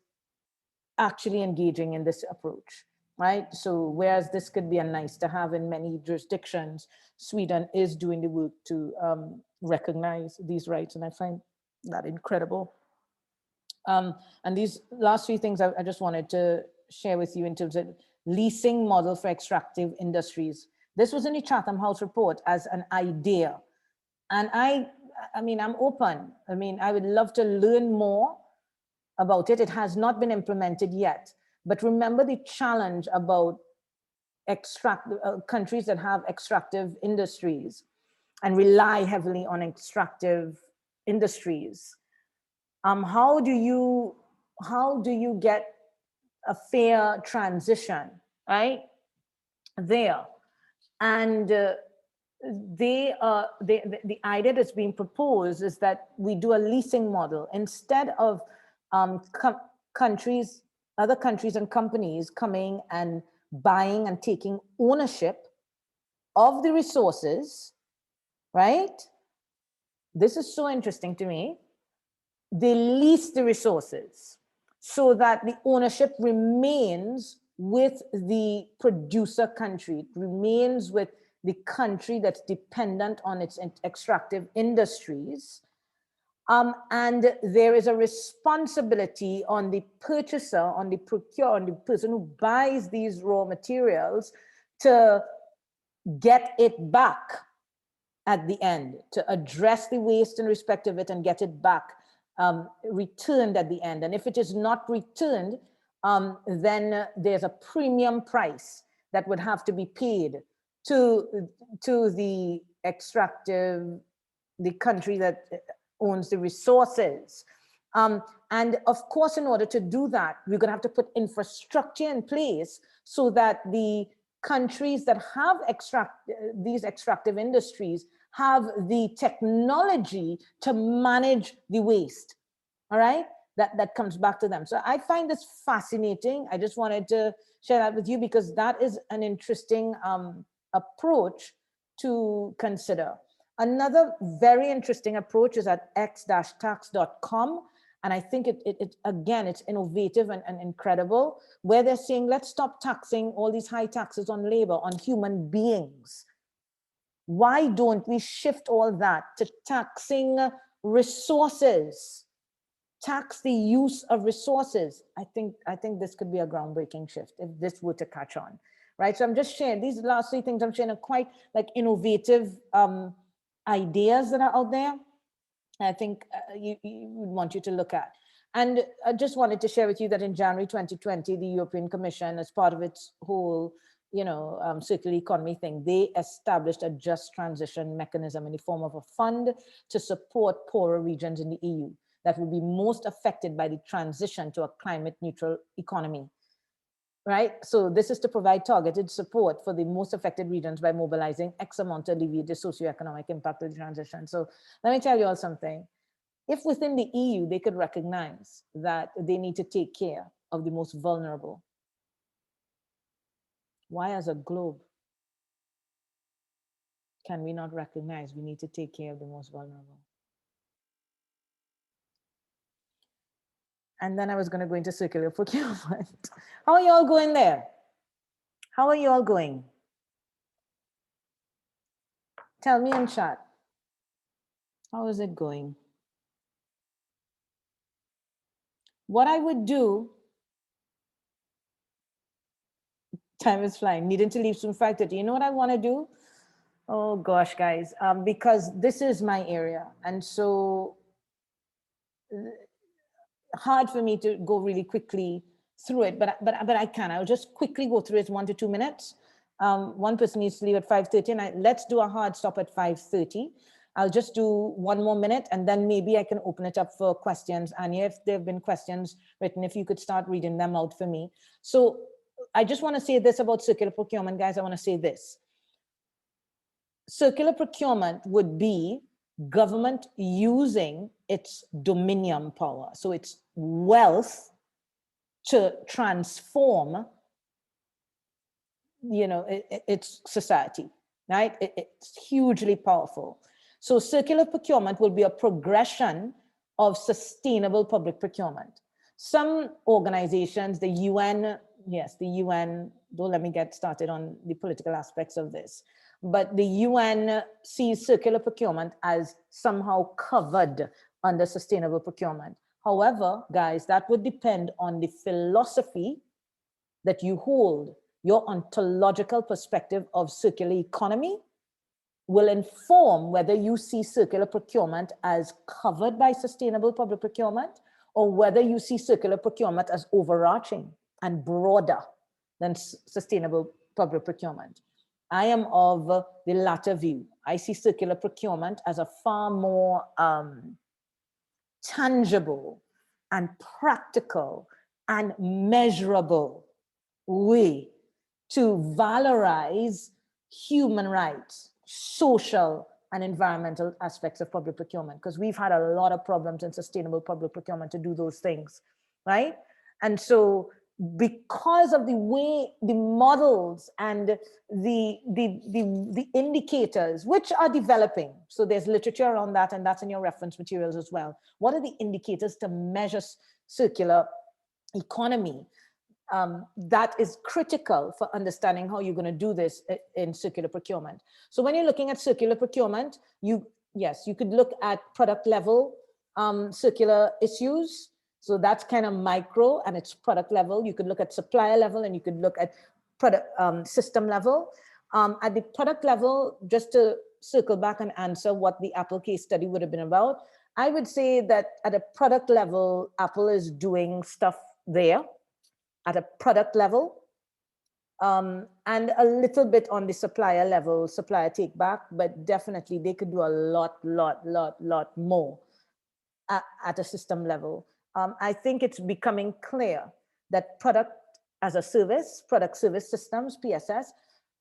actually engaging in this approach, right? So whereas this could be a nice to have in many jurisdictions, Sweden is doing the work to recognize these rights, and I find that incredible. And these last three things I just wanted to share with you in terms of leasing model for extractive industries. This was in the Chatham House report as an idea. And I mean, I'm open. I mean, I would love to learn more about it. It has not been implemented yet. But remember the challenge about countries that have extractive industries and rely heavily on extractive industries. How do you get a fair transition, right? There. And the idea that's being proposed is that we do a leasing model instead of other countries and companies coming and buying and taking ownership of the resources, right? This is so interesting to me. They lease the resources so that the ownership remains with the producer country. It remains with the country that's dependent on its extractive industries. And there is a responsibility on the purchaser, on the on the person who buys these raw materials to get it back at the end, to address the waste in respect of it and get it back returned at the end. And if it is not returned, then there's a premium price that would have to be paid to the country that owns the resources. And of course, in order to do that, we're going to have to put infrastructure in place so that the countries that have these extractive industries have the technology to manage the waste. All right, that comes back to them. So I find this fascinating. I just wanted to share that with you because that is an interesting approach to consider. Another very interesting approach is at x-tax.com. And I think again, it's innovative and incredible, where they're saying, let's stop taxing all these high taxes on labor, on human beings. Why don't we shift all that to taxing resources? Tax the use of resources. I think this could be a groundbreaking shift if this were to catch on, right? So I'm just sharing these last three things. I'm sharing are quite like innovative ideas that are out there. I think we want you to look at. And I just wanted to share with you that in January 2020, the European Commission, as part of its whole, circular economy thing, they established a just transition mechanism in the form of a fund to support poorer regions in the EU that will be most affected by the transition to a climate neutral economy. Right? So this is to provide targeted support for the most affected regions by mobilizing X amount to alleviate the socioeconomic impact of the transition. So let me tell you all something. If within the EU, they could recognize that they need to take care of the most vulnerable, why as a globe can we not recognize we need to take care of the most vulnerable? And then I was going to go into circular procurement. How are you all going there? How are you all going? Tell me in chat. How is it going? What I would do, time is flying, needing to leave soon 5:30. You know what I want to do? Oh gosh, guys, because this is my area. And so hard for me to go really quickly through it, but I can. I'll just quickly go through it 1 to 2 minutes. One person needs to leave at 5:30, and let's do a hard stop at 5:30. I'll just do 1 more minute, and then maybe I can open it up for questions. And if there have been questions written, if you could start reading them out for me. So I just want to say this about circular procurement, guys. I want to say this. Circular procurement would be government using its dominion power, so its wealth, to transform, you know, its society, right? It's hugely powerful. So circular procurement will be a progression of sustainable public procurement. Some organizations, the UN, yes, the UN, don't let me get started on the political aspects of this, but the UN sees circular procurement as somehow covered under sustainable procurement. However, guys, that would depend on the philosophy that you hold. Your ontological perspective of circular economy will inform whether you see circular procurement as covered by sustainable public procurement, or whether you see circular procurement as overarching and broader than sustainable public procurement. I am of the latter view. I see circular procurement as a far more tangible and practical and measurable way to valorize human rights, social and environmental aspects of public procurement, because we've had a lot of problems in sustainable public procurement to do those things, right? And so because of the way the models and the indicators, which are developing, so there's literature around that, and that's in your reference materials as well. What are the indicators to measure circular economy? That is critical for understanding how you're going to do this in circular procurement. So when you're looking at circular procurement, you could look at product level circular issues. So that's kind of micro, and it's product level. You could look at supplier level, and you could look at product system level. At the product level, just to circle back and answer what the Apple case study would have been about, I would say that at a product level, Apple is doing stuff there at a product level, and a little bit on the supplier level, supplier take back, but definitely they could do a lot more at a system level. I think it's becoming clear that product as a service, product service systems, PSS,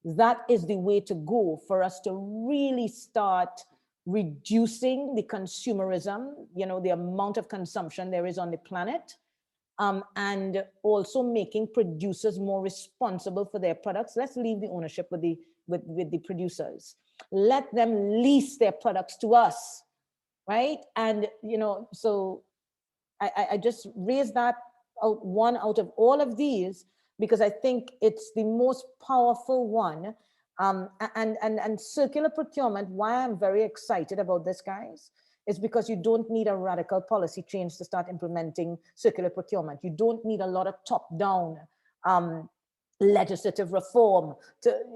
that is the way to go for us to really start reducing the consumerism, you know, the amount of consumption there is on the planet, and also making producers more responsible for their products. Let's leave the ownership with the producers. Let them lease their products to us, right? And, you know, so I just raised that one out of all of these because I think it's the most powerful one. And circular procurement, why I'm very excited about this, guys, is because you don't need a radical policy change to start implementing circular procurement. You don't need a lot of top-down legislative reform.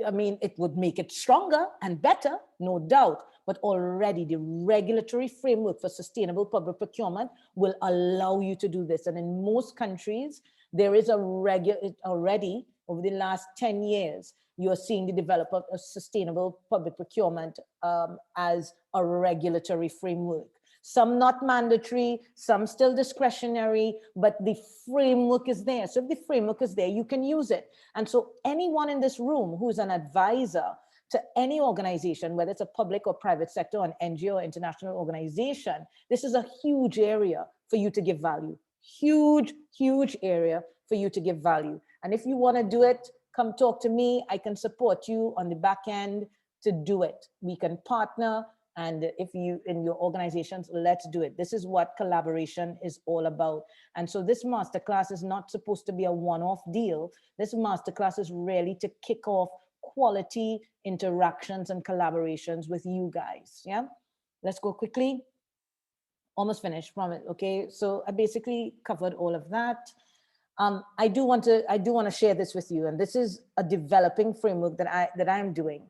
I mean, it would make it stronger and better, no doubt, but already the regulatory framework for sustainable public procurement will allow you to do this. And in most countries, there is already, over the last 10 years, you're seeing the development of sustainable public procurement as a regulatory framework. Some not mandatory, some still discretionary, but the framework is there. So if the framework is there, you can use it. And so anyone in this room who's an advisor to any organization, whether it's a public or private sector, an NGO or international organization, this is a huge area for you to give value. Huge, huge area for you to give value. And if you want to do it, come talk to me. I can support you on the back end to do it. We can partner. And if you, in your organizations, let's do it. This is what collaboration is all about. And so this masterclass is not supposed to be a one-off deal. This masterclass is really to kick off quality interactions and collaborations with you guys. Yeah, let's go quickly. Almost finished, promise. Okay, so I basically covered all of that. I do want to share this with you, and this is a developing framework that I'm doing,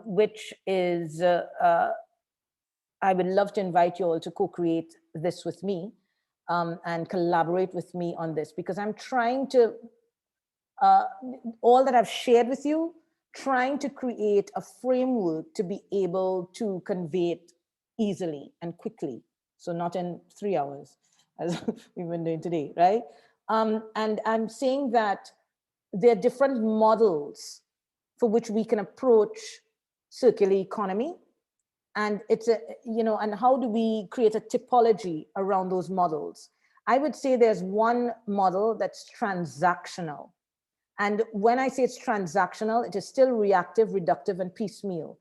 which is I would love to invite you all to co-create this with me and collaborate with me on this, because I'm trying to all that I've shared with you, trying to create a framework to be able to convey it easily and quickly. So not in 3 hours, as we've been doing today, right? And I'm saying that there are different models for which we can approach circular economy And it's a, and how do we create a typology around those models? I would say there's one model that's transactional. And when I say it's transactional, it is still reactive, reductive, and piecemeal.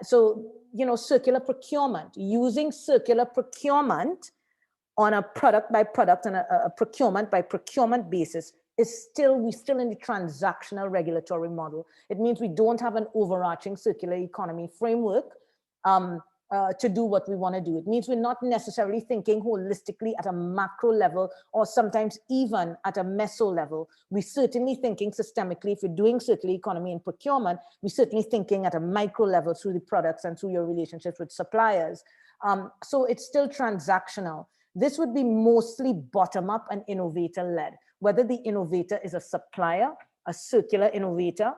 So, circular procurement, using circular procurement on a product by product and a procurement by procurement basis is we're still in the transactional regulatory model. It means we don't have an overarching circular economy framework to do what we want to do. It means we're not necessarily thinking holistically at a macro level or sometimes even at a meso level. We're certainly thinking systemically. If you're doing circular economy and procurement, we're certainly thinking at a micro level through the products and through your relationships with suppliers. So it's still transactional. This would be mostly bottom-up and innovator-led, whether the innovator is a supplier, a circular innovator,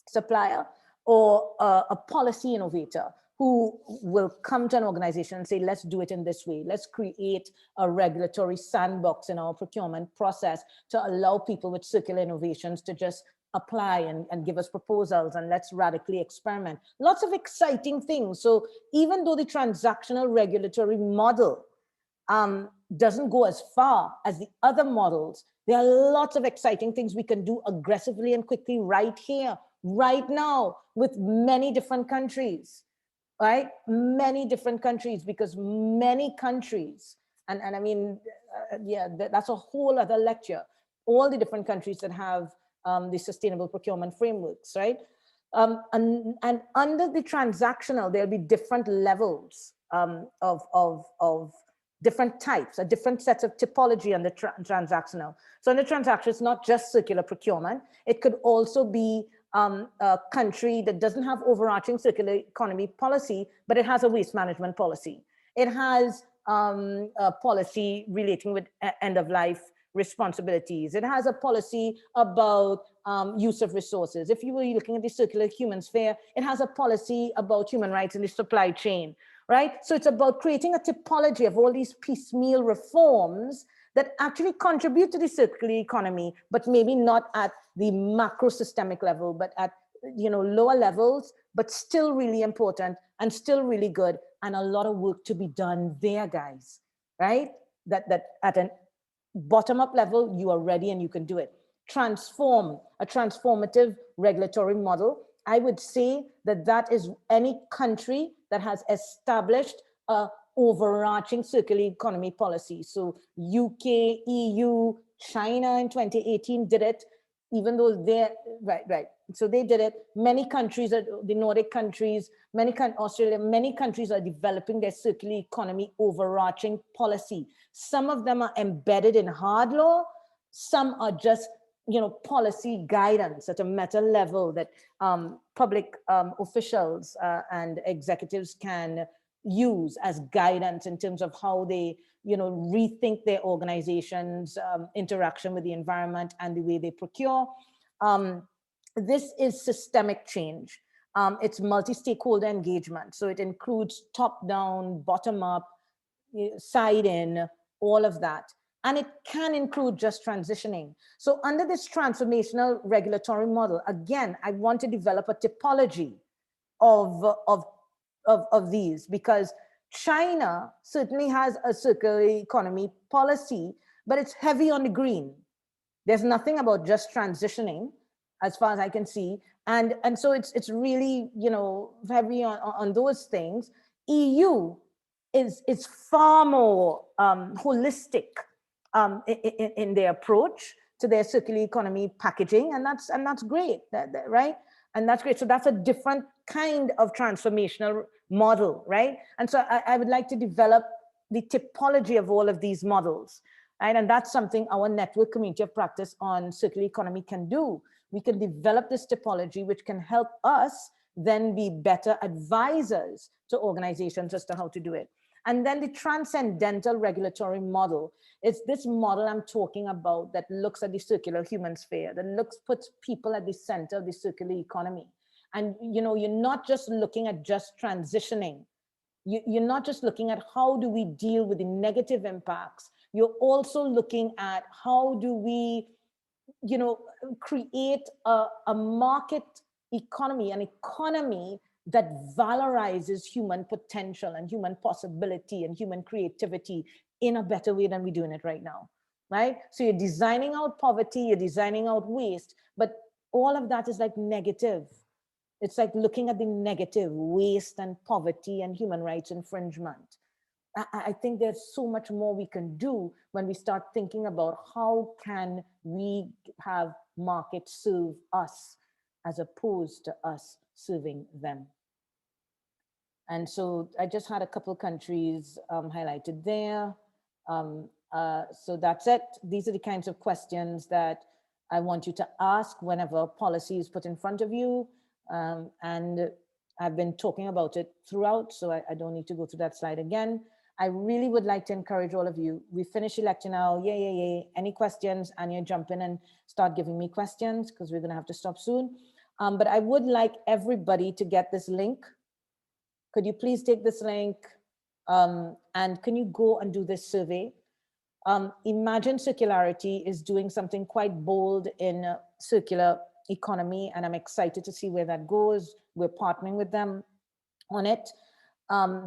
supplier, or a policy innovator who will come to an organization and say, let's do it in this way. Let's create a regulatory sandbox in our procurement process to allow people with circular innovations to just apply and give us proposals, and let's radically experiment. Lots of exciting things. So even though the transactional regulatory model doesn't go as far as the other models, there are lots of exciting things we can do aggressively and quickly right here, right now, with many different countries, right? Many different countries, because many countries, and I mean, yeah, that's a whole other lecture, all the different countries that have the sustainable procurement frameworks, right? And under the transactional, there'll be different levels of different types, different sets of typology on the transactional. So in the transaction, it's not just circular procurement. It could also be a country that doesn't have overarching circular economy policy, but it has a waste management policy. It has a policy relating with end of life responsibilities. It has a policy about use of resources. If you were looking at the circular human sphere, it has a policy about human rights in the supply chain, right? So it's about creating a typology of all these piecemeal reforms that actually contribute to the circular economy, but maybe not at the macro systemic level, but at lower levels, but still really important and still really good, and a lot of work to be done there, guys, right? That at an bottom-up level, you are ready and you can do it. A transformative regulatory model. I would say that is any country that has established a overarching circular economy policy. So UK, EU, China in 2018 did it, even though they're, right. So they did it. Many countries, the Nordic countries, Australia, many countries are developing their circular economy overarching policy. Some of them are embedded in hard law. Some are just, policy guidance at a meta level that public officials and executives can use as guidance in terms of how they, rethink their organization's interaction with the environment and the way they procure. This is systemic change. It's multi-stakeholder engagement. So it includes top-down, bottom-up, side-in, all of that. And it can include just transitioning. So under this transformational regulatory model, again, I want to develop a typology of these, because China certainly has a circular economy policy, but it's heavy on the green. There's nothing about just transitioning, as far as I can see. And so it's really, heavy on those things. EU is far more holistic in their approach to their circular economy packaging, and that's great, right? And that's great. So that's a different kind of transformational model, right? And so I would like to develop the typology of all of these models, right? And that's something our network community of practice on circular economy can do. We can develop this typology, which can help us then be better advisors to organizations as to how to do it. And then the transcendental regulatory model is this model I'm talking about that looks at the circular human sphere, that puts people at the center of the circular economy. And you're not just looking at just transitioning. You're not just looking at how do we deal with the negative impacts. You're also looking at how do we, create a market economy, an economy that valorizes human potential and human possibility and human creativity in a better way than we're doing it right now, right? So you're designing out poverty, you're designing out waste, but all of that is like negative. It's like looking at the negative, waste and poverty and human rights infringement. I think there's so much more we can do when we start thinking about how can we have markets serve us as opposed to us serving them. And so I just had a couple of countries highlighted there. So that's it. These are the kinds of questions that I want you to ask whenever policy is put in front of you. And I've been talking about it throughout, so I don't need to go through that slide again. I really would like to encourage all of you. We finish the lecture now. Yay. Any questions? Anya, jump in and start giving me questions because we're going to have to stop soon. But I would like everybody to get this link. Could you please take this link and can you go and do this survey? Imagine Circularity is doing something quite bold in circular economy, and I'm excited to see where that goes. We're partnering with them on it.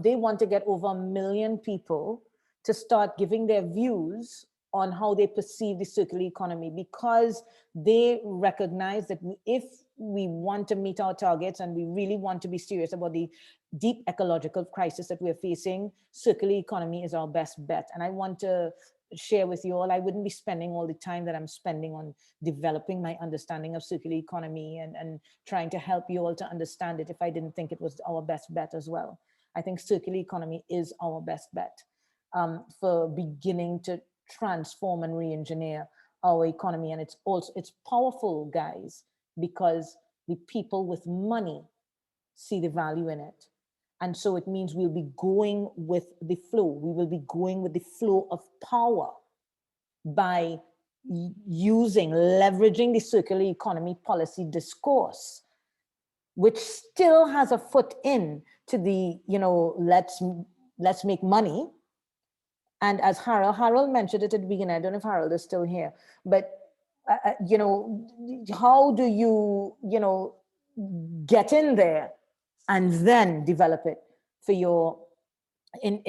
They want to get over 1 million people to start giving their views on how they perceive the circular economy, because they recognize that if we want to meet our targets and we really want to be serious about the deep ecological crisis that we're facing, circular economy is our best bet. And I want to share with you all, I wouldn't be spending all the time that I'm spending on developing my understanding of circular economy and trying to help you all to understand it if I didn't think it was our best bet as well. I think circular economy is our best bet for beginning to transform and re-engineer our economy. And it's powerful, guys, because the people with money see the value in it. And so it means we'll be going with the flow. We will be going with the flow of power by leveraging the circular economy policy discourse, which still has a foot in to the, let's make money. And as Harold mentioned it at the beginning, I don't know if Harold is still here, but how do you, get in there and then develop it for your, in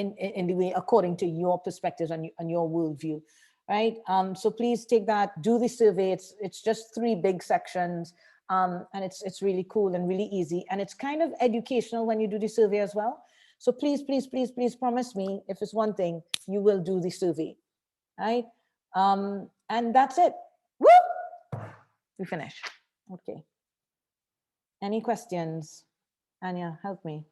the way, according to your perspectives and your worldview, right? So please take that, do the survey. It's just 3 big sections. And it's really cool and really easy. And it's kind of educational when you do the survey as well. So please promise me, if it's one thing, you will do the survey, right? And that's it. Woo! We finish. Okay. Any questions? Anya, help me.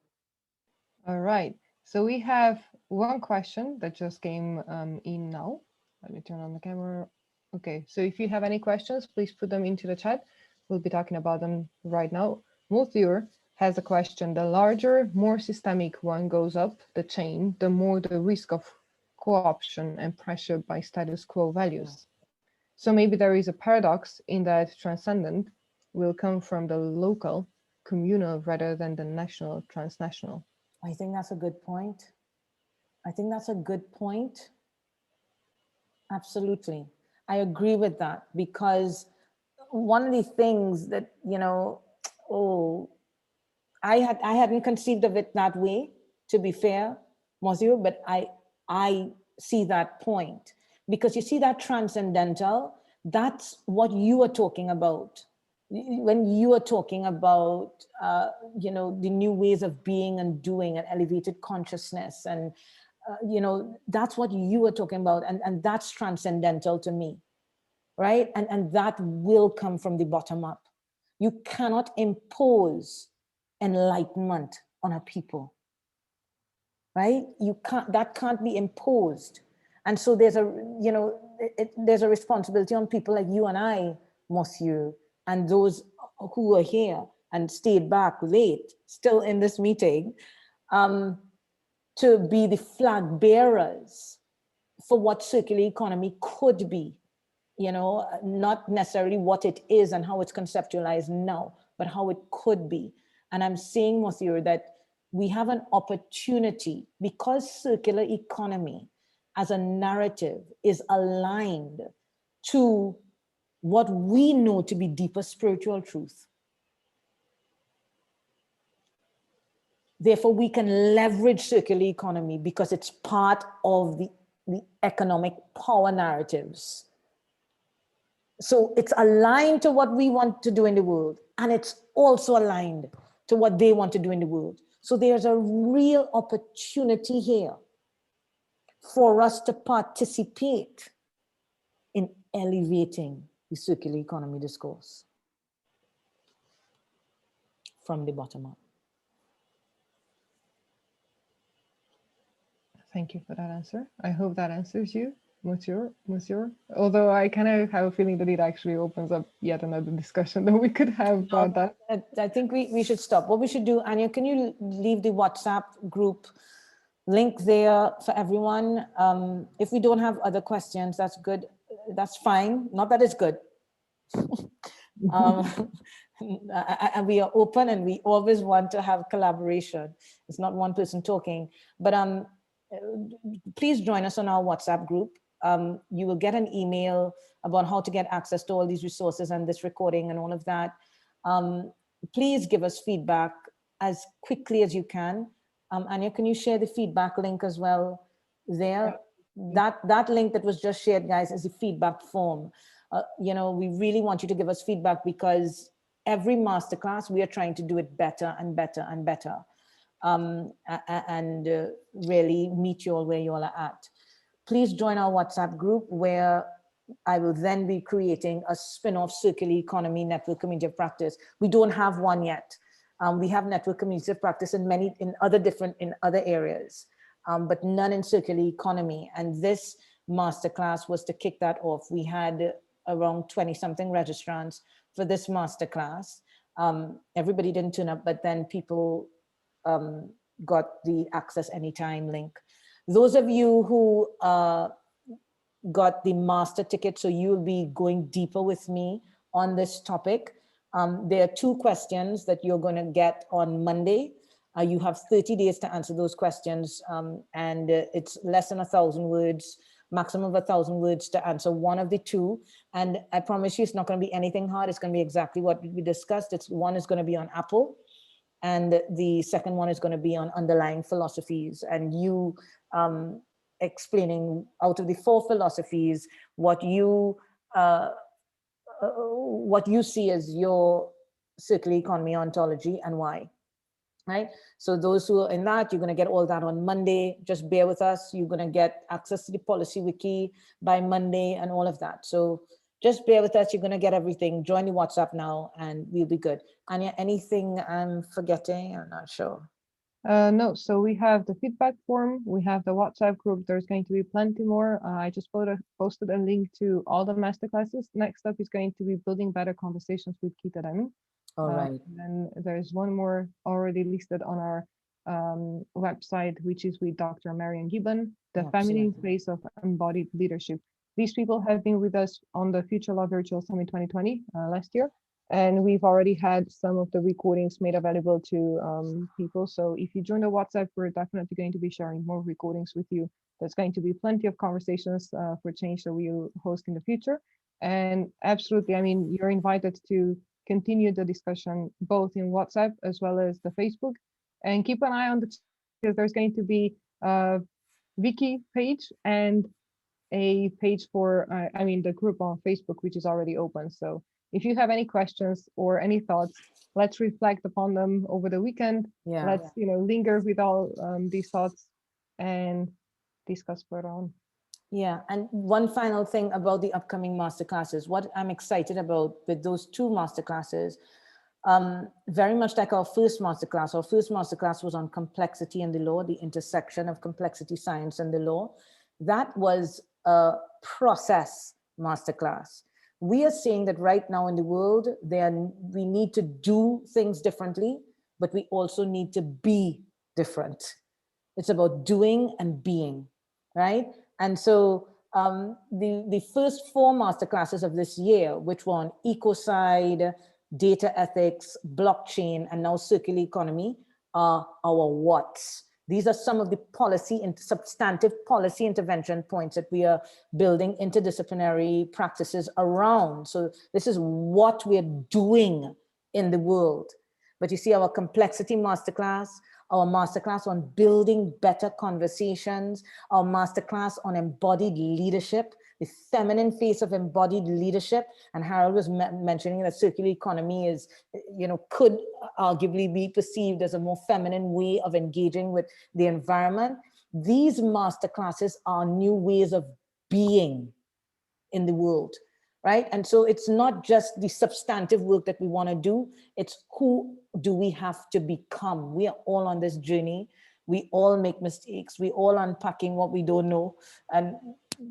All right. So we have one question that just came in now. Let me turn on the camera. Okay. So if you have any questions, please put them into the chat. We'll be talking about them right now. Muthiur has a question. The larger, more systemic one goes up the chain, the more the risk of co-option and pressure by status quo values. So maybe there is a paradox in that transcendent will come from the local, communal, rather than the national, transnational. I think that's a good point. Absolutely. I agree with that, because one of the things that, I hadn't conceived of it that way, to be fair, Monsieur, but I see that point, because you see that transcendental, that's what you are talking about. When you are talking about, the new ways of being and doing and elevated consciousness, and, that's what you are talking about. And that's transcendental to me, right? And that will come from the bottom up. You cannot impose enlightenment on a people, right? That can't be imposed. And so there's a responsibility on people like you and I, Monsieur, and those who are here and stayed back late, still in this meeting, to be the flag bearers for what circular economy could be, not necessarily what it is and how it's conceptualized now, but how it could be. And I'm saying, Monsieur, that we have an opportunity, because circular economy as a narrative is aligned to what we know to be deeper spiritual truth. Therefore, we can leverage circular economy because it's part of the economic power narratives. So it's aligned to what we want to do in the world, and it's also aligned to what they want to do in the world. So there's a real opportunity here for us to participate in elevating the circular economy discourse from the bottom up. Thank you for that answer. I hope that answers you, Monsieur. Although I kind of have a feeling that it actually opens up yet another discussion that we could have about that. I think we should stop. What we should do, Anya, can you leave the WhatsApp group link there for everyone? If we don't have other questions, that's good. That's fine. Not that it's good. And we are open, and we always want to have collaboration. It's not one person talking, but please join us on our WhatsApp group. You will get an email about how to get access to all these resources and this recording and all of that. Please give us feedback as quickly as you can. Anya, can you share the feedback link as well there? That link that was just shared, guys, is the feedback form. You know, we really want you to give us feedback, because every masterclass, we are trying to do it better and better and better. Really meet you all where you all are at. Please join our WhatsApp group, where I will then be creating a spin-off circular economy network community of practice. We don't have one yet. We have network community of practice in other areas, but none in circular economy. And this masterclass was to kick that off. We had around 20-something registrants for this masterclass. Everybody didn't turn up, but then people got the access anytime link. Those of you who got the master ticket, so you'll be going deeper with me on this topic. There are 2 questions that you're going to get on Monday. You have 30 days to answer those questions, and it's less than 1,000 words, maximum of 1,000 words to answer one of the 2. And I promise you, it's not going to be anything hard. It's going to be exactly what we discussed. One is going to be on Apple, and the second one is going to be on underlying philosophies, and you explaining out of the 4 philosophies what you see as your circular economy ontology and why. Right? So those who are in that, you're going to get all that on Monday. Just bear with us. You're going to get access to the policy wiki by Monday and all of that. So just bear with us. You're going to get everything. Join the WhatsApp now and we'll be good. Anya, anything I'm forgetting? I'm not sure. No, so we have the feedback form, we have the WhatsApp group. There's going to be plenty more. I just posted a link to all the masterclasses. Next up is going to be building better conversations with Kita Dami. All right. And there's one more already listed on our website, which is with Dr. Marian Gibbon, the feminine face of embodied leadership. These people have been with us on the Future Law Virtual Summit 2020 last year. And we've already had some of the recordings made available to people. So if you join the WhatsApp, we're definitely going to be sharing more recordings with you. There's going to be plenty of conversations for change that we'll host in the future. And absolutely, I mean, you're invited to continue the discussion both in WhatsApp as well as the Facebook. And keep an eye on because there's going to be a wiki page and a page for, the group on Facebook, which is already open. So if you have any questions or any thoughts, let's reflect upon them over the weekend. Let's linger with all these thoughts and discuss further on. Yeah, and one final thing about the upcoming masterclasses. What I'm excited about with those 2 masterclasses, very much like our first masterclass. Our first masterclass was on complexity and the law, the intersection of complexity, science, and the law. That was a process masterclass. We are saying that right now in the world, we need to do things differently, but we also need to be different. It's about doing and being, right? And so the first 4 masterclasses of this year, which were on ecocide, data ethics, blockchain, and now circular economy, are our whats. These are some of the substantive policy intervention points that we are building interdisciplinary practices around. So this is what we're doing in the world. But you see our complexity masterclass, our masterclass on building better conversations, our masterclass on embodied leadership, the feminine face of embodied leadership. And Harold was mentioning that circular economy is, could arguably be perceived as a more feminine way of engaging with the environment. These masterclasses are new ways of being in the world, right? And so it's not just the substantive work that we want to do, it's who do we have to become. We are all on this journey. We all make mistakes. We all unpacking what we don't know and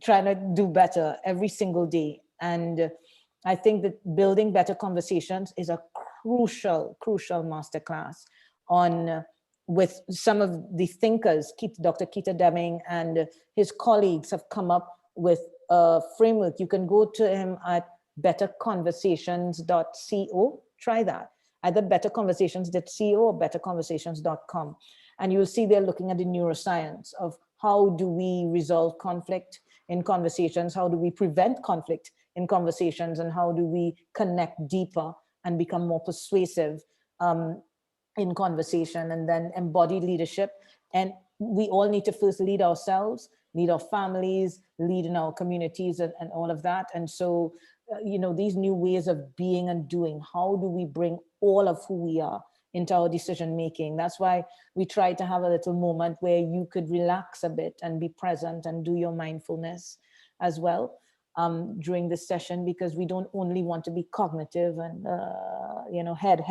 trying to do better every single day. And I think that building better conversations is a crucial masterclass on with some of the thinkers. Dr. Keita Deming and his colleagues have come up with a framework. You can go to him at betterconversations.co. Try that, either betterconversations.co or betterconversations.com. And you'll see they're looking at the neuroscience of how do we resolve conflict in conversations, how do we prevent conflict in conversations, and how do we connect deeper and become more persuasive in conversation. And then embodied leadership. And we all need to first lead ourselves, lead our families, lead in our communities, and all of that. And so, these new ways of being and doing, how do we bring all of who we are into our decision making? That's why we try to have a little moment where you could relax a bit and be present and do your mindfulness as well during this session, because we don't only want to be cognitive and head.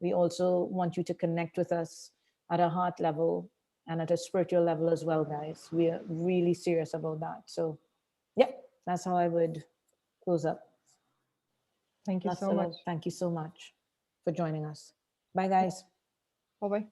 We also want you to connect with us at a heart level and at a spiritual level as well, guys. We are really serious about that. So yeah, that's how I would close up. Thank you so much. Thank you so much for joining us. Bye, guys. Bye-bye.